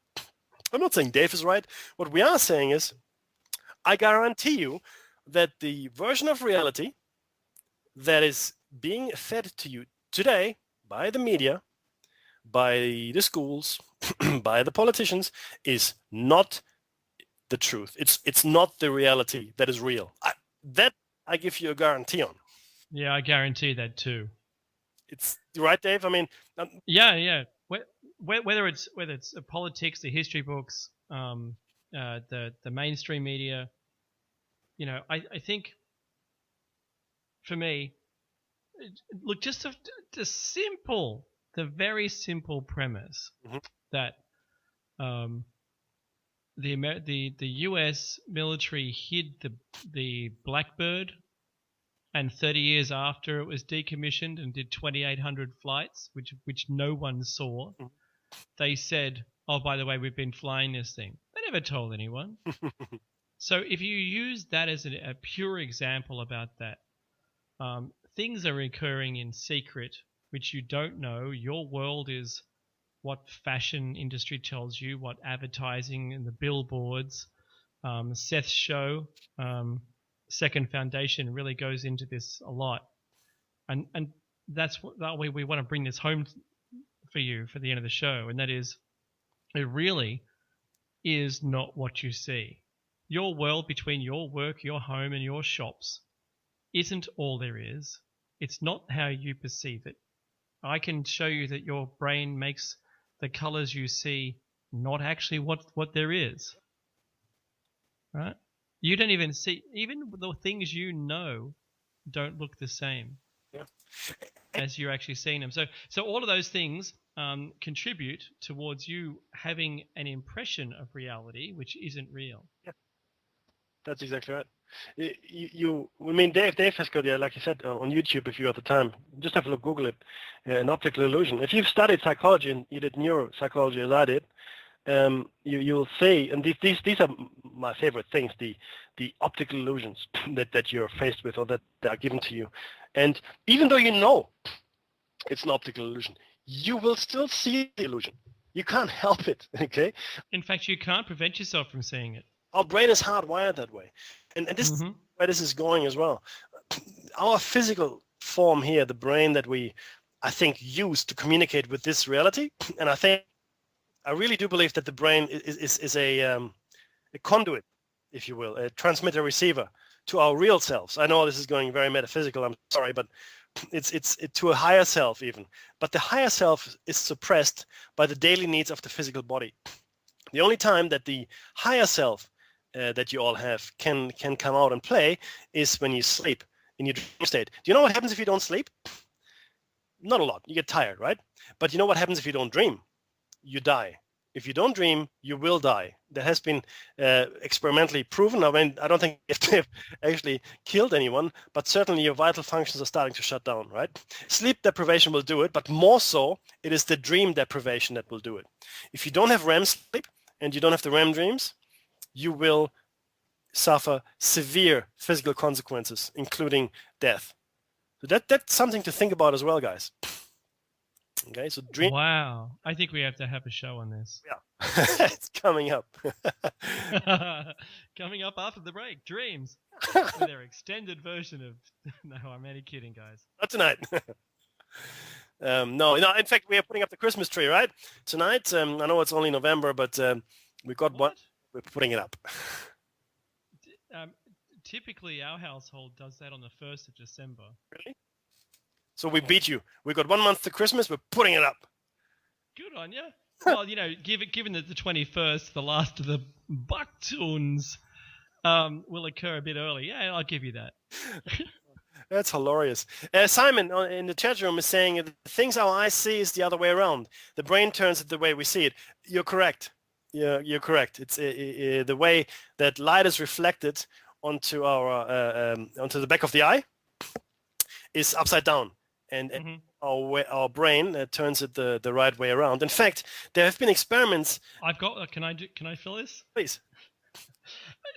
I'm not saying Dave is right. What we are saying is, I guarantee you that the version of reality that is being fed to you today by the media, by the schools, by the politicians, is not the truth. It's not the reality that is real. That I give you a guarantee on. Yeah, I guarantee that too. It's right, Dave. I mean, yeah. Whether it's politics, the history books, the mainstream media, I think for me, look, just the very simple premise that the U.S. military hid the Blackbird. And 30 years after it was decommissioned and did 2,800 flights, which no one saw, they said, "Oh, by the way, we've been flying this thing." They never told anyone. So if you use that as a pure example about that, things are occurring in secret, which you don't know. Your world is what fashion industry tells you, what advertising and the billboards, Seth's show, Second Foundation really goes into this a lot, and that's that way we want to bring this home for you for the end of the show, and that is, it really is not what you see. Your world between your work, your home, and your shops isn't all there is. It's not how you perceive it. I can show you that your brain makes the colors you see not actually what there is, right? You don't even see, even the things don't look the same as you're actually seeing them. So all of those things contribute towards you having an impression of reality which isn't real. Yeah, that's exactly right. Dave has got, like you said, on YouTube, if you have the time, just have a look, Google it, an optical illusion. If you've studied psychology and you did neuropsychology as I did, you'll see, and these are my favorite things, the optical illusions that you're faced with or that are given to you. And even though you know it's an optical illusion, you will still see the illusion. You can't help it, okay? In fact, you can't prevent yourself from seeing it. Our brain is hardwired that way. And this is where this is going as well. Our physical form here, the brain that we, I think, use to communicate with this reality, and I really do believe that the brain is a conduit, if you will, a transmitter receiver to our real selves. I know this is going very metaphysical, I'm sorry, but it's to a higher self even. But the higher self is suppressed by the daily needs of the physical body. The only time that the higher self that you all have can come out and play is when you sleep in your dream state. Do you know what happens if you don't sleep? Not a lot. You get tired, right? But you know what happens if you don't dream? You die. If you don't dream, you will die. That has been experimentally proven. I mean, I don't think they've actually killed anyone, but certainly your vital functions are starting to shut down, right? Sleep deprivation will do it, but more so, it is the dream deprivation that will do it. If you don't have REM sleep and you don't have the REM dreams, you will suffer severe physical consequences, including death. So that's something to think about as well, guys. Okay, so dream. Wow, I think we have to have a show on this. Yeah, it's coming up. Coming up after the break, dreams. With their extended version of. No, I'm only kidding, guys. Not tonight. No. In fact, we are putting up the Christmas tree, right? Tonight. I know it's only November, but we got one. We're putting it up. Typically, our household does that on the 1st of December. Really? So we beat you. We got 1 month to Christmas. We're putting it up. Good on you. Well, given that the 21st, the last of the Bucktoons, will occur a bit early. Yeah, I'll give you that. That's hilarious. Simon in the chat room is saying the things our eyes see is the other way around. The brain turns it the way we see it. You're correct. Yeah, you're correct. It's the way that light is reflected onto onto the back of the eye is upside down, and our brain turns it the right way around. In fact, there have been experiments. I've got. Can I fill this? Please.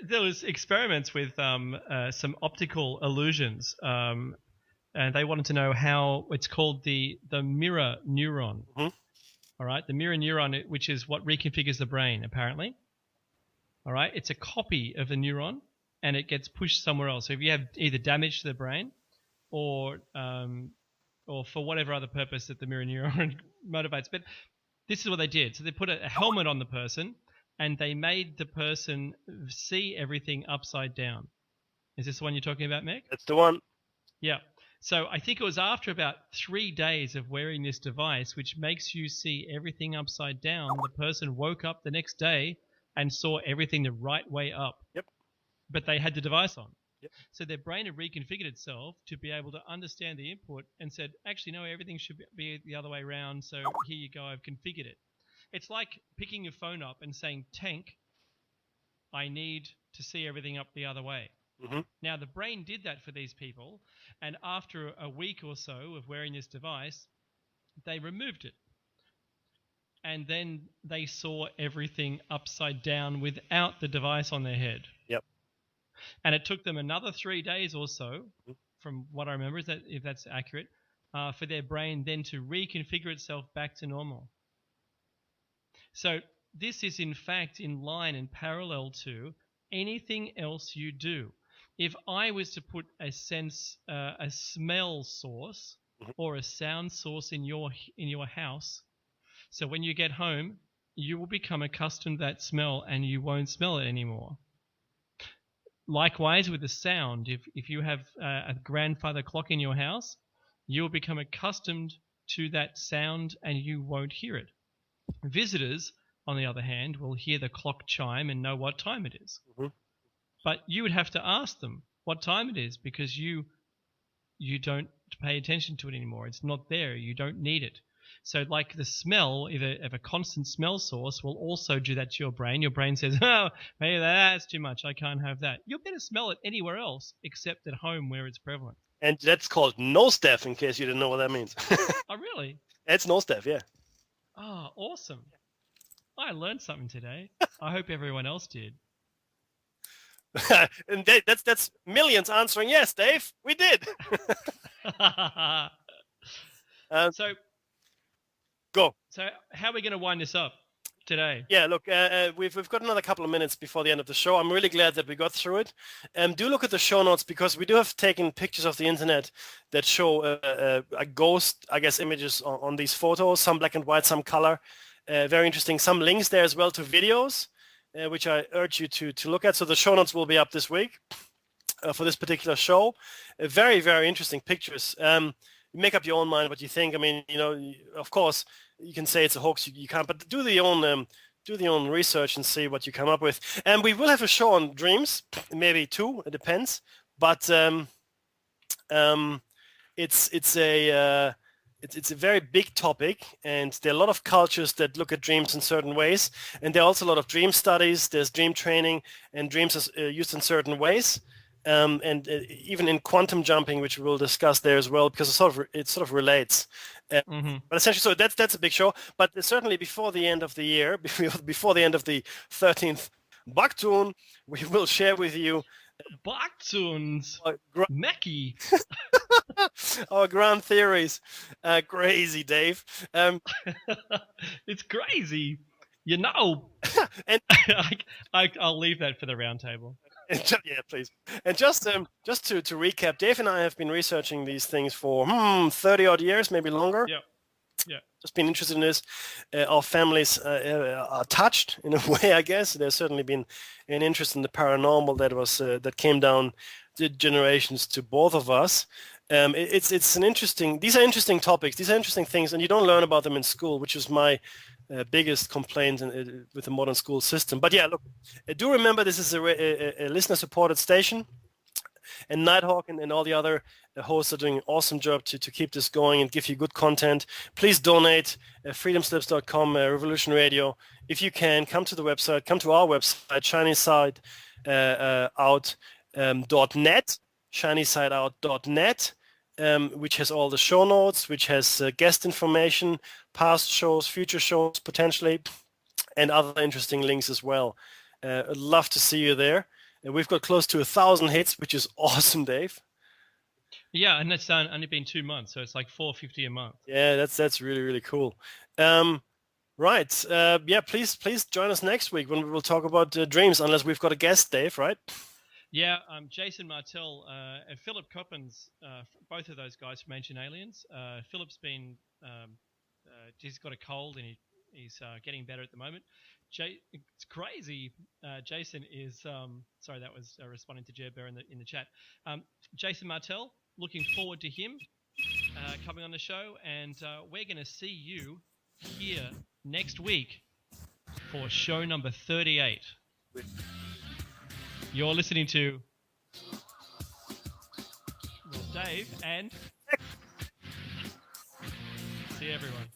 There was experiments with some optical illusions, and they wanted to know how it's called the mirror neuron. All right, the mirror neuron, which is what reconfigures the brain, apparently. All right, it's a copy of the neuron, and it gets pushed somewhere else. So if you have either damage to the brain, or for whatever other purpose that the mirror neuron motivates, but this is what they did. So they put a helmet on the person, and they made the person see everything upside down. Is this the one you're talking about, Meg? That's the one. Yeah. So I think it was after about 3 days of wearing this device, which makes you see everything upside down, the person woke up the next day and saw everything the right way up. Yep. But they had the device on. Yep. So their brain had reconfigured itself to be able to understand the input and said, actually, no, everything should be the other way around. So here you go, I've configured it. It's like picking your phone up and saying, Tank, I need to see everything up the other way. Now, the brain did that for these people, and after a week or so of wearing this device, they removed it. And then they saw everything upside down without the device on their head. Yep. And it took them another 3 days or so, from what I remember, if that's accurate, for their brain then to reconfigure itself back to normal. So this is in fact in line and parallel to anything else you do. If I was to put a smell source or a sound source in your house, so when you get home, you will become accustomed to that smell and you won't smell it anymore. Likewise with the sound, if you have a grandfather clock in your house, you'll become accustomed to that sound and you won't hear it. Visitors, on the other hand, will hear the clock chime and know what time it is. But you would have to ask them what time it is because you don't pay attention to it anymore. It's not there. You don't need it. So like the smell, if a constant smell source will also do that to your brain. Your brain says, oh, hey, that's too much. I can't have that. You'll better smell it anywhere else except at home where it's prevalent. And that's called nose deaf, in case you didn't know what that means. Oh, really? It's nose deaf, yeah. Oh, awesome. I learned something today. I hope everyone else did. And that's millions answering yes, Dave. We did. So go. So how are we going to wind this up today? Yeah, look, we've got another couple of minutes before the end of the show. I'm really glad that we got through it. Do look at the show notes because we do have taken pictures of the internet that show a ghost, I guess, images on these photos. Some black and white, some color. Very interesting. Some links there as well to videos, which I urge you to look at. So the show notes will be up this week for this particular show. Very, very interesting pictures. Make up your own mind what you think. I mean, of course, you can say it's a hoax. You can't, but do the own research and see what you come up with. And we will have a show on dreams, maybe 2. It depends. But it's a very big topic, and there are a lot of cultures that look at dreams in certain ways, and there are also a lot of dream studies. There's dream training, and dreams are used in certain ways, and even in quantum jumping, which we will discuss there as well, because it sort of relates. But essentially, so that's a big show. But certainly before the end of the year, before the end of the 13th Bucktoon, we will share with you Bucktoons, Mackie. Our grand theories. Crazy, Dave. It's crazy. And I'll leave that for the round table. Yeah, please. And just to recap, Dave and I have been researching these things for 30-odd years, maybe longer. Yeah. Just been interested in this. Our families are touched in a way, I guess. There's certainly been an interest in the paranormal that came down the generations to both of us. It's an interesting. These are interesting topics. These are interesting things, and you don't learn about them in school, which is my biggest complaint with the modern school system. But yeah, look, do remember this is a listener-supported station, and Nighthawk and all the other hosts are doing an awesome job to keep this going and give you good content. Please donate. freedomslips.com, Revolution Radio. If you can, come to the website. Come to our website, ShinySideOut.net. ShinySideOut.net, which has all the show notes, which has guest information, past shows, future shows potentially, and other interesting links as well. I'd love to see you there. We've got close to 1,000 hits, which is awesome, Dave. Yeah, and it's only been 2 months, so it's like $4.50 a month. Yeah, that's really, really cool. Right. Yeah, please join us next week when we will talk about dreams, unless we've got a guest, Dave, right? Yeah, Jason Martell and Philip Coppens, both of those guys from Ancient Aliens. Philip's been, he's got a cold and he's getting better at the moment. It's crazy. Jason is, sorry, that was responding to Jed Bear in the chat. Jason Martell, looking forward to him coming on the show, and we're going to see you here next week for show number 38. You're listening to Dave and see you, everyone.